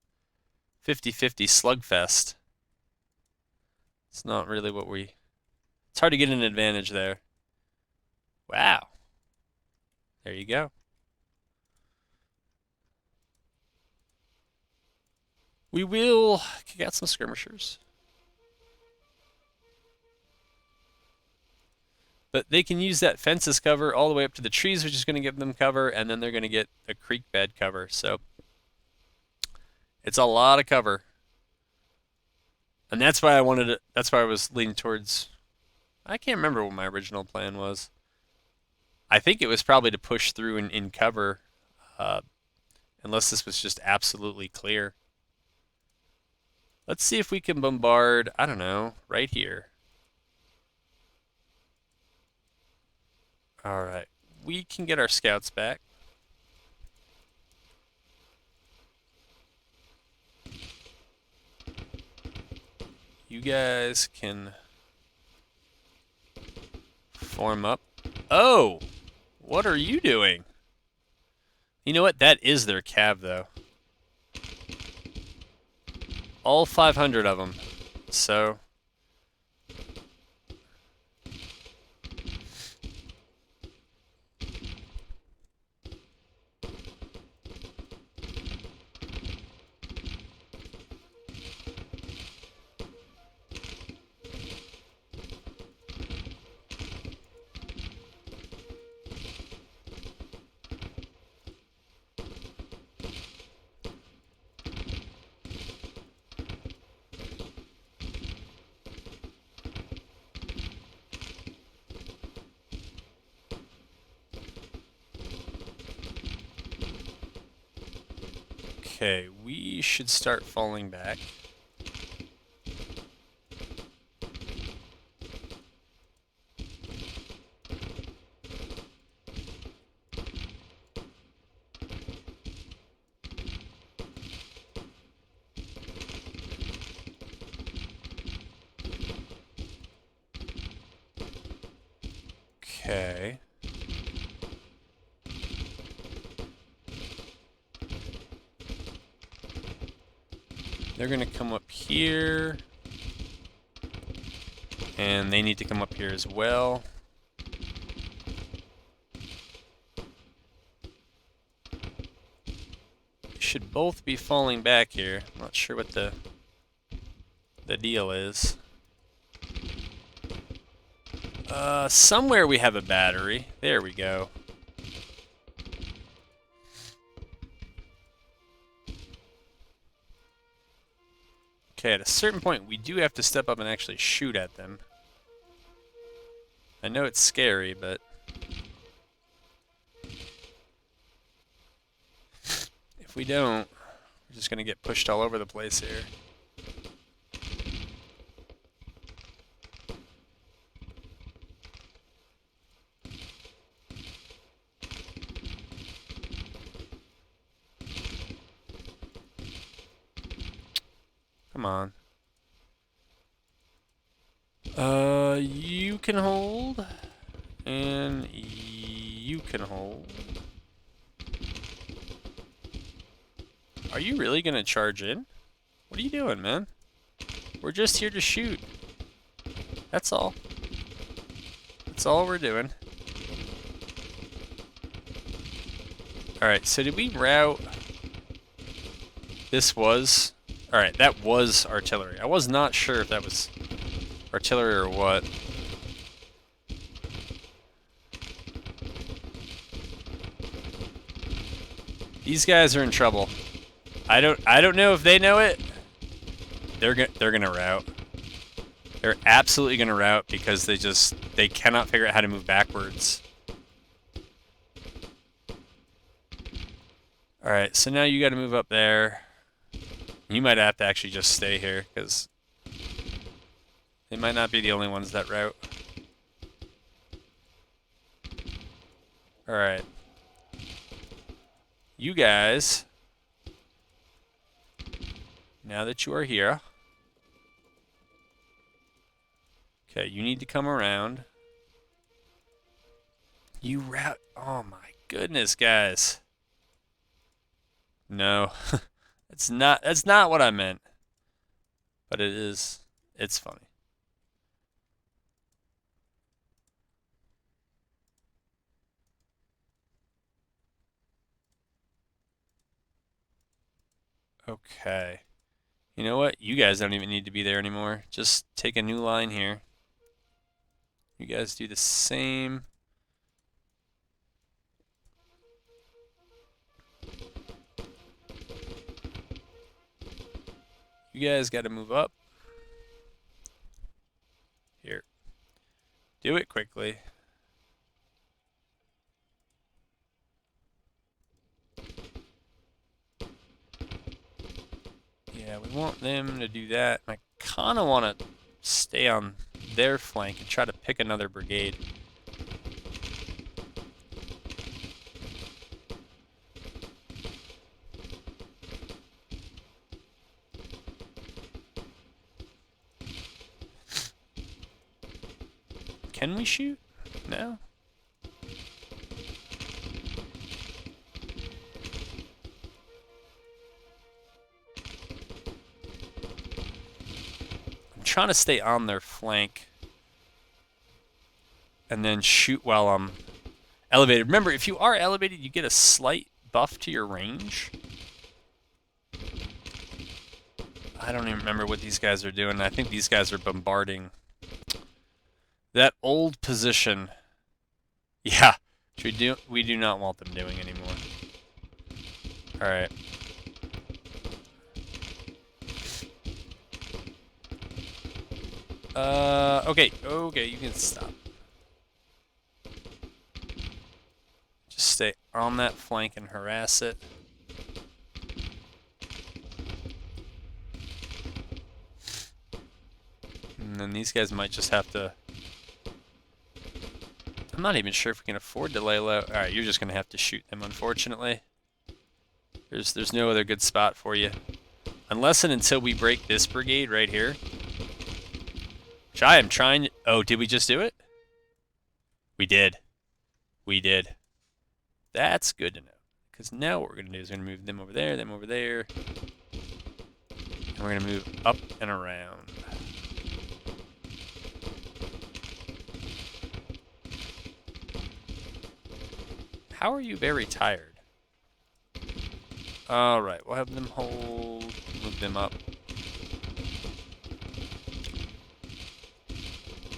50-50 slugfest. It's not really what we... It's hard to get an advantage there. Wow. There you go. We will kick out some skirmishers. But they can use that fence as cover all the way up to the trees, which is going to give them cover, and then they're going to get a creek bed cover. So it's a lot of cover. And that's why I was leaning towards, I can't remember what my original plan was. I think it was probably to push through in cover, unless this was just absolutely clear. Let's see if we can bombard, I don't know, right here. All right, we can get our scouts back. You guys can form up. Oh, what are you doing? You know what? That is their cav, though. All 500 of them. So... Okay, we should start falling back. Okay. They're gonna come up here. And they need to come up here as well. Should both be falling back here. I'm not sure what the deal is. Somewhere we have a battery. There we go. Okay, at a certain point, we do have to step up and actually shoot at them. I know it's scary, but... if we don't, we're just gonna get pushed all over the place here. Come on. You can hold. And you can hold. Are you really gonna charge in? What are you doing, man? We're just here to shoot. That's all. That's all we're doing. Alright, so did we route... This was... Alright, that was artillery. I was not sure if that was artillery or what. These guys are in trouble. I don't know if they know it. They're gonna route. They're absolutely gonna route because they cannot figure out how to move backwards. Alright, so now you gotta move up there. You might have to actually just stay here, because they might not be the only ones that route. Alright. You guys, now that you are here, okay, you need to come around. You route, oh my goodness, guys. No, that's not what I meant. But it is, it's funny. Okay. You know what? You guys don't even need to be there anymore. Just take a new line here. You guys do the same. You guys got to move up. Here. Do it quickly. Yeah, we want them to do that. I kind of want to stay on their flank and try to pick another brigade. Can we shoot? No? I'm trying to stay on their flank and then shoot while I'm elevated. Remember, if you are elevated, you get a slight buff to your range. I don't even remember what these guys are doing. I think these guys are bombarding that old position. Yeah, we do not want them doing anymore. Alright. Okay, you can stop. Just stay on that flank and harass it. And then these guys might just have to... I'm not even sure if we can afford to lay low. Alright, you're just going to have to shoot them, unfortunately. There's no other good spot for you. Unless and until we break this brigade right here. Which I am trying... Oh, did we just do it? We did. We did. That's good to know. Because now what we're going to do is we're going to move them over there, them over there. And we're going to move up and around. How are you very tired? Alright, we'll have them hold, move them up.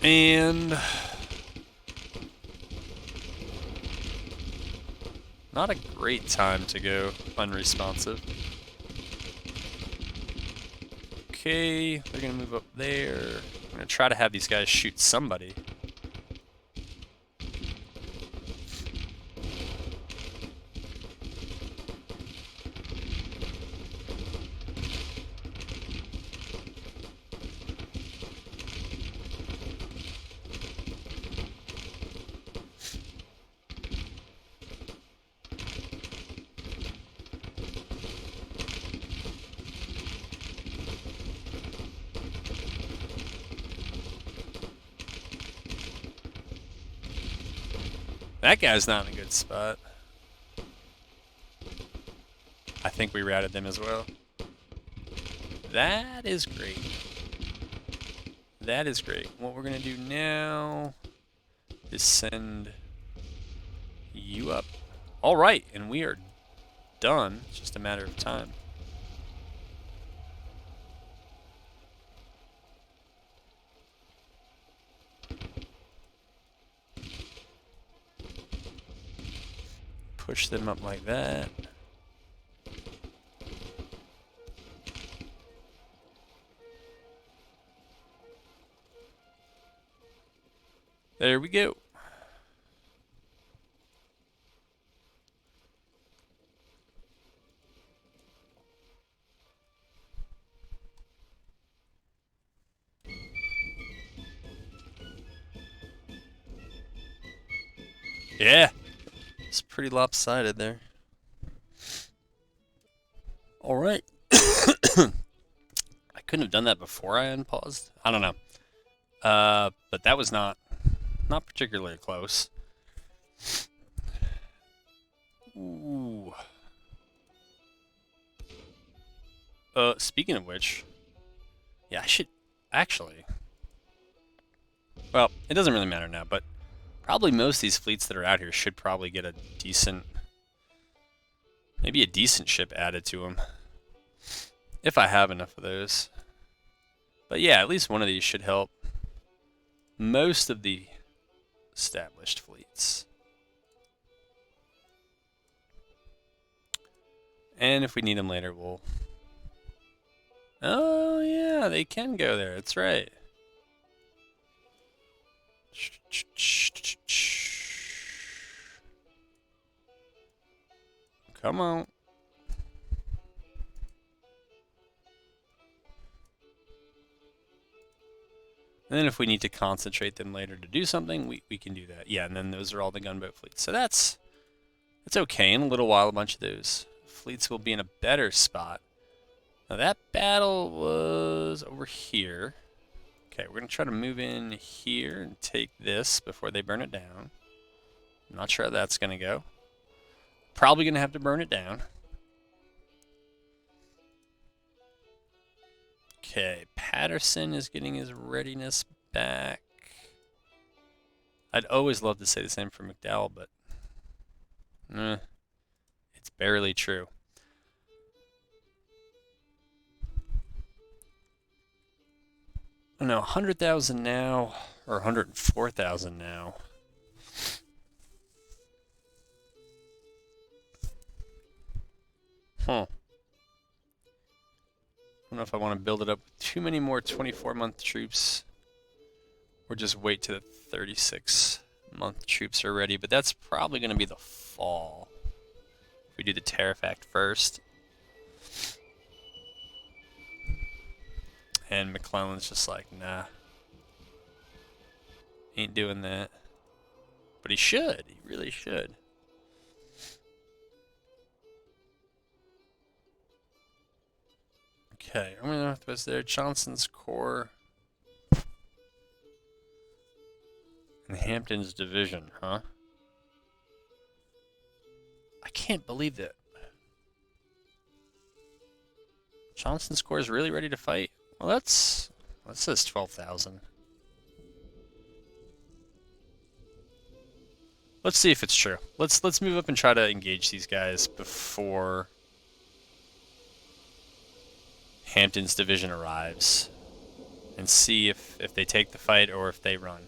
And... not a great time to go unresponsive. Okay, they're gonna move up there. I'm gonna try to have these guys shoot somebody. That guy's not in a good spot. I think we routed them as well. That is great. That is great. What we're going to do now is send you up. All right, and we are done. It's just a matter of time. Push them up like that. There we go. Yeah. It's pretty lopsided there. All right. I couldn't have done that before I unpaused. I don't know. But that was not particularly close. Ooh. Speaking of which, yeah, I should actually. Well, it doesn't really matter now, but probably most of these fleets that are out here should probably get a decent, maybe a decent ship added to them. If I have enough of those. But yeah, at least one of these should help most of the established fleets. And if we need them later, we'll... Oh, yeah, they can go there. That's right. Come on. And then if we need to concentrate them later to do something, we can do that. Yeah, and then those are all the gunboat fleets. So that's okay. In a little while, a bunch of those fleets will be in a better spot. Now that battle was over here. Okay, we're going to try to move in here and take this before they burn it down. I'm not sure how that's going to go. Probably going to have to burn it down. Okay, Patterson is getting his readiness back. I'd always love to say the same for McDowell, but it's barely true. I don't know, 100,000 now, or 104,000 now. Huh. I don't know if I want to build it up with too many more 24-month troops, or just wait till the 36-month troops are ready, but that's probably going to be the fall. If we do the Tariff Act first. And McClellan's just like, nah, Ain't doing that. But he should. He really should. Okay, Army Northwest there. Johnson's Corps. And Hampton's Division, huh? I can't believe that. Johnson's Corps is really ready to fight? Well, that says 12,000. Let's see if it's true. Let's move up and try to engage these guys before Hampton's division arrives, and see if they take the fight or if they run.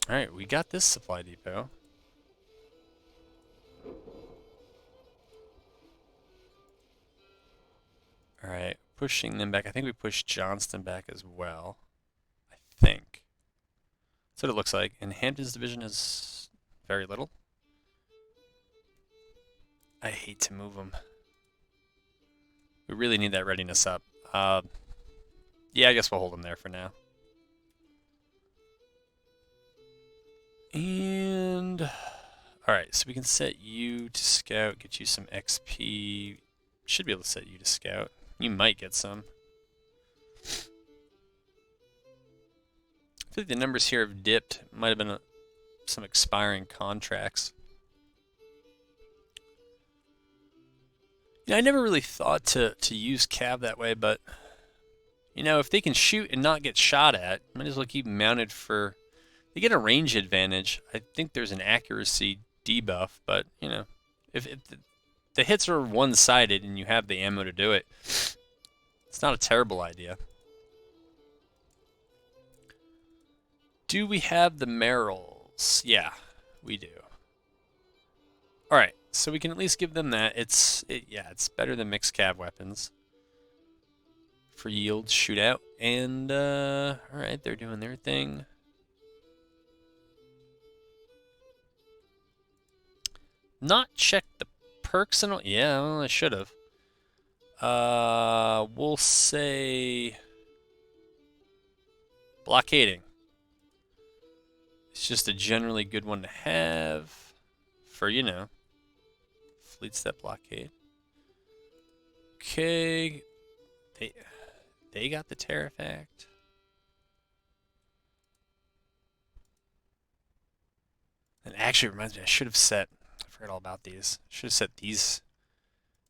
All right, we got this supply depot. All right, pushing them back. I think we pushed Johnston back as well. I think. That's what it looks like. And Hampton's division is very little. I hate to move them. We really need that readiness up. Yeah, I guess we'll hold them there for now. And alright, so we can set you to scout, get you some XP. Should be able to set you to scout. You might get some. I feel like the numbers here have dipped. Might have been some expiring contracts. You know, I never really thought to use Cav that way, but you know, if they can shoot and not get shot at, might as well keep them mounted for. They get a range advantage. I think there's an accuracy debuff, but you know, if the hits are one-sided and you have the ammo to do it, it's not a terrible idea. Do we have the Merrills? Yeah, we do. All right, so we can at least give them that. Yeah, it's better than mixed cav weapons for yield shootout. And all right, they're doing their thing. Not checked the perks and all. Yeah, well, I should have. We'll say blockading. It's just a generally good one to have for, you know, fleets that blockade. Okay, they got the Tariff Act. And actually reminds me, I should have set. I forgot all about these. Should have set these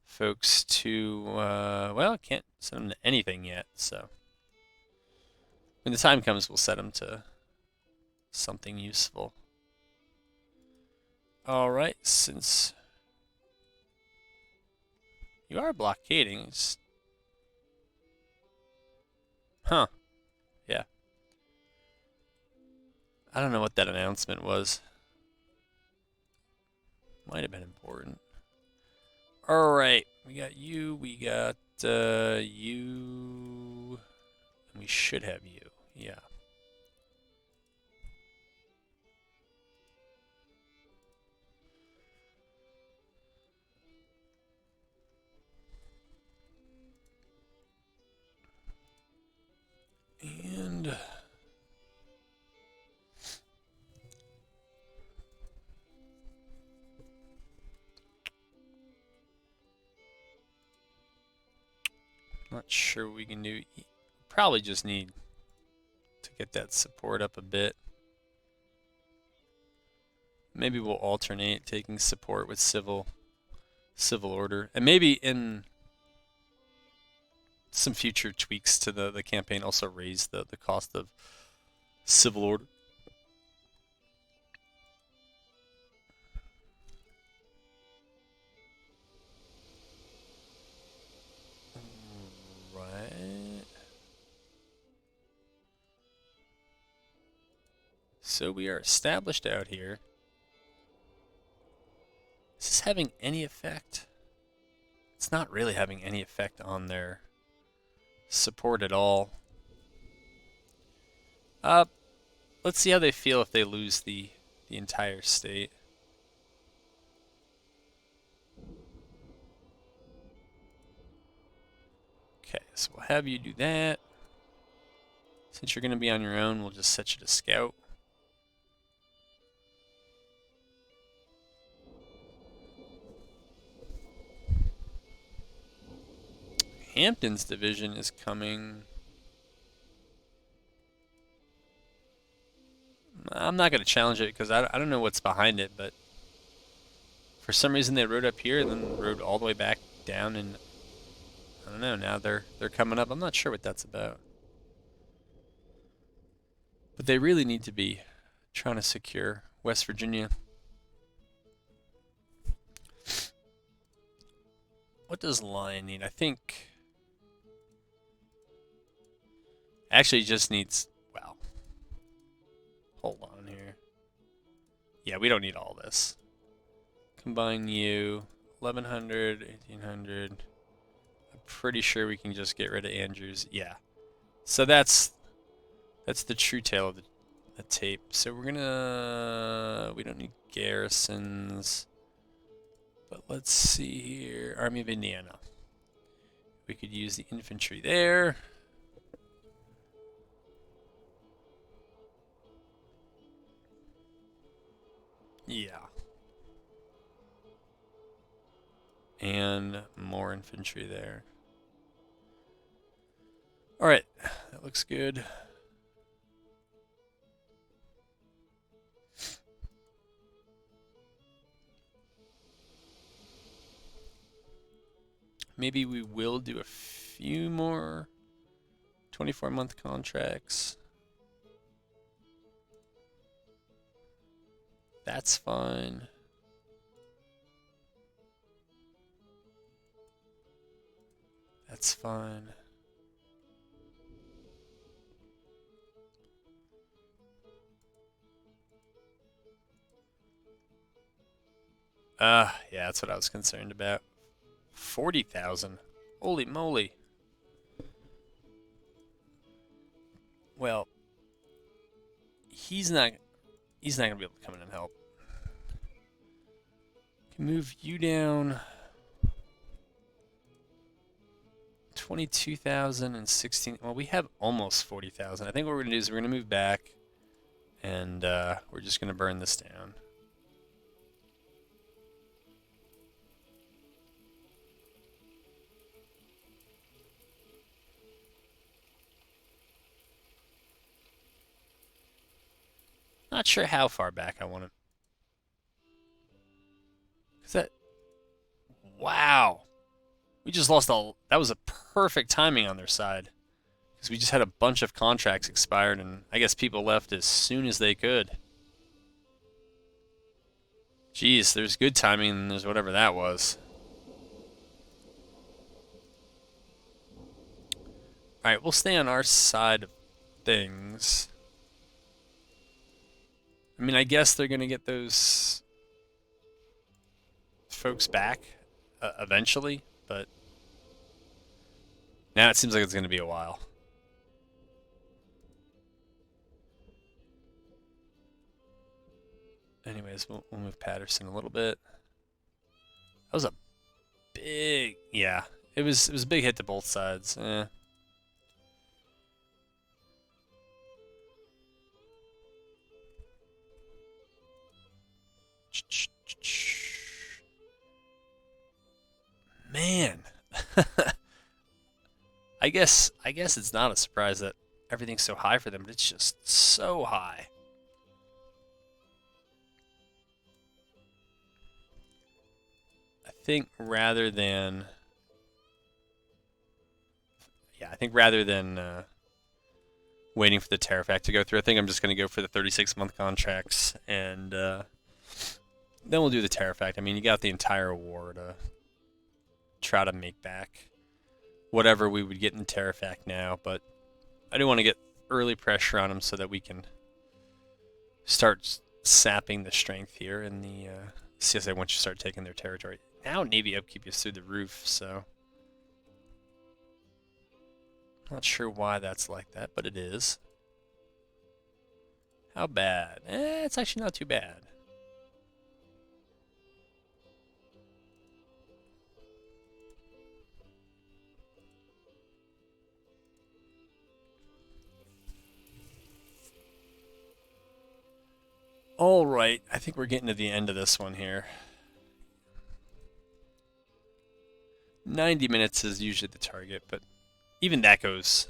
folks to, well, I can't set them to anything yet, so. When the time comes, we'll set them to something useful. Alright, since you are blockading, huh, yeah. I don't know what that announcement was. Might have been important. Alright, we got you, we got you, and we should have you, yeah. And not sure what we can do. Probably just need to get that support up a bit. Maybe we'll alternate taking support with civil order, and maybe in some future tweaks to the campaign also raise the cost of civil order. Right. So we are established out here. Is this having any effect? It's not really having any effect on their support at all. Let's see how they feel if they lose the entire state. Okay, so we'll have you do that. Since you're going to be on your own, we'll just set you to scout. Hampton's division is coming. I'm not going to challenge it because I don't know what's behind it, but for some reason they rode up here and then rode all the way back down, and I don't know, now they're coming up. I'm not sure what that's about. But they really need to be trying to secure West Virginia. What does Lion need? I think actually just needs, well, hold on here. Yeah, we don't need all this. Combine you, 1100, 1800. I'm pretty sure we can just get rid of Andrews. Yeah. So that's the true tale of the tape. So we don't need garrisons. But let's see here. Army of Indiana. We could use the infantry there. Yeah. And more infantry there. Alright, that looks good. Maybe we will do a few more 24-month contracts. That's fine. That's fine. Yeah, that's what I was concerned about. 40,000. Holy moly. Well, he's not gonna be able to come in and help. Can move you down 22,000 and 16. Well, we have almost 40,000. I think what we're gonna do is we're gonna move back, and we're just gonna burn this down. Not sure how far back I want to. Is that? Wow. We just lost all. That was a perfect timing on their side. Because we just had a bunch of contracts expired, and I guess people left as soon as they could. Jeez, there's good timing, and there's whatever that was. Alright, we'll stay on our side of things. I mean, I guess they're going to get those folks back eventually, but now it seems like it's going to be a while. Anyways, we'll move Patterson a little bit. That was a big, yeah. It was a big hit to both sides. Man. I guess it's not a surprise that everything's so high for them, but it's just so high. I think rather than waiting for the tariff act to go through, I think I'm just going to go for the 36-month contracts, and then we'll do the tariff act. I mean, you got the entire war to try to make back whatever we would get in the tariff act now, but I do want to get early pressure on them so that we can start sapping the strength here in the CSA once you start taking their territory. Now Navy upkeep is through the roof, so not sure why that's like that, but it is. How bad? It's actually not too bad. All right, I think we're getting to the end of this one here. 90 minutes is usually the target, but even that goes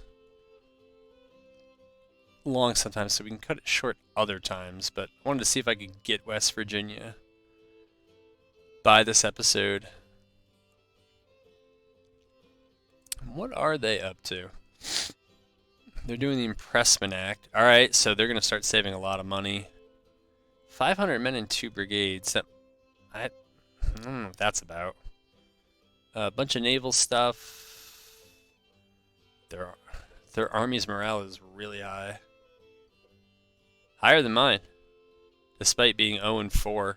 long sometimes, so we can cut it short other times. But I wanted to see if I could get West Virginia by this episode. What are they up to? They're doing the Impressment Act. All right, so they're going to start saving a lot of money. 500 men in 2 brigades. I don't know what that's about. A bunch of naval stuff. Their army's morale is really high. Higher than mine, despite being 0-4.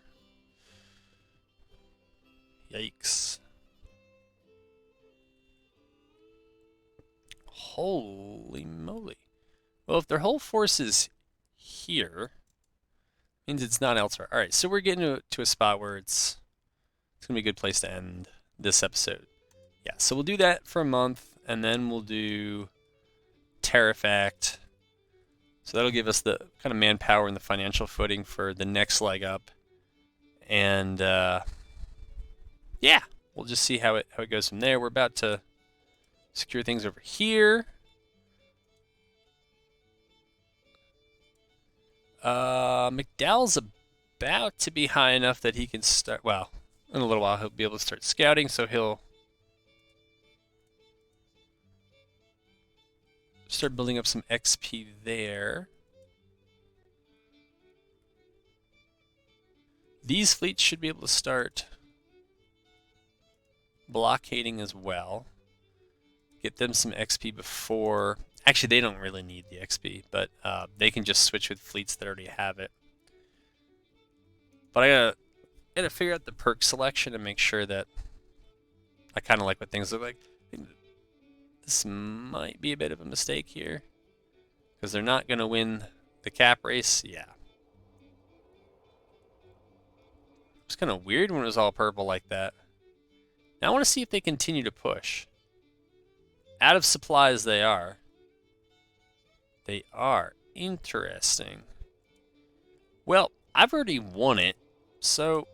Yikes. Holy moly. Well, if their whole force is here, means it's not elsewhere. All right, so we're getting to a spot where it's going to be a good place to end this episode. Yeah, so we'll do that for a month, and then we'll do Tariff Act. So that'll give us the kind of manpower and the financial footing for the next leg up. And yeah, we'll just see how it goes from there. We're about to secure things over here. McDowell's about to be high enough that he can start. Well, in a little while he'll be able to start scouting, so he'll start building up some XP there. These fleets should be able to start blockading as well. Get them some XP before... Actually, they don't really need the XP, but they can just switch with fleets that already have it. But I gotta figure out the perk selection and make sure that I kind of like what things look like. This might be a bit of a mistake here, because they're not going to win the cap race. Yeah. It's kind of weird when it was all purple like that. Now I want to see if they continue to push. Out of supplies they are. They are. Interesting. Well, I've already won it, so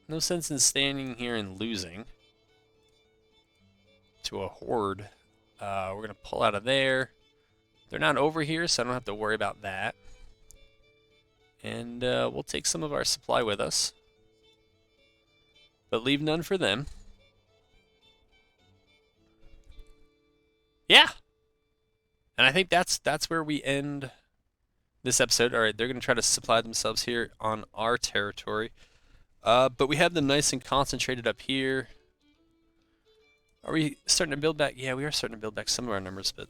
no sense in standing here and losing to a horde. We're going to pull out of there. They're not over here, so I don't have to worry about that. And we'll take some of our supply with us, but leave none for them. Yeah. And I think that's where we end this episode. All right, they're going to try to supply themselves here on our territory. But we have them nice and concentrated up here. Are we starting to build back? Yeah, we are starting to build back some of our numbers, but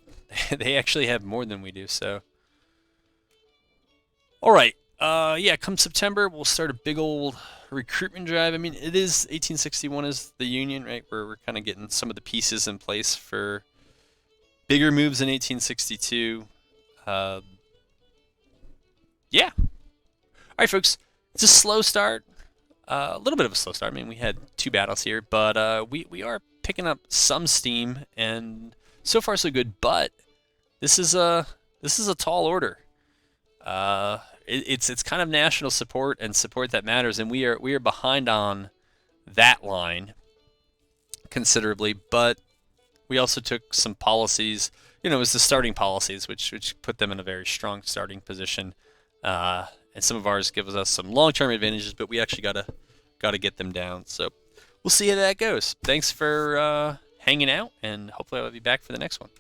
they actually have more than we do, so. All right. Yeah, come September, we'll start a big old recruitment drive. I mean, it is 1861 is the Union, right? Where we're kind of getting some of the pieces in place for bigger moves in 1862. Yeah. All right, folks. It's a slow start. A little bit of a slow start. I mean, we had 2 battles here, but we are picking up some steam, and so far so good. But this is a tall order. It's kind of national support and support that matters, and we are behind on that line considerably. But we also took some policies. You know, it was the starting policies which put them in a very strong starting position. And some of ours give us some long-term advantages, but we actually gotta get them down. So we'll see how that goes. Thanks for hanging out, and hopefully I'll be back for the next one.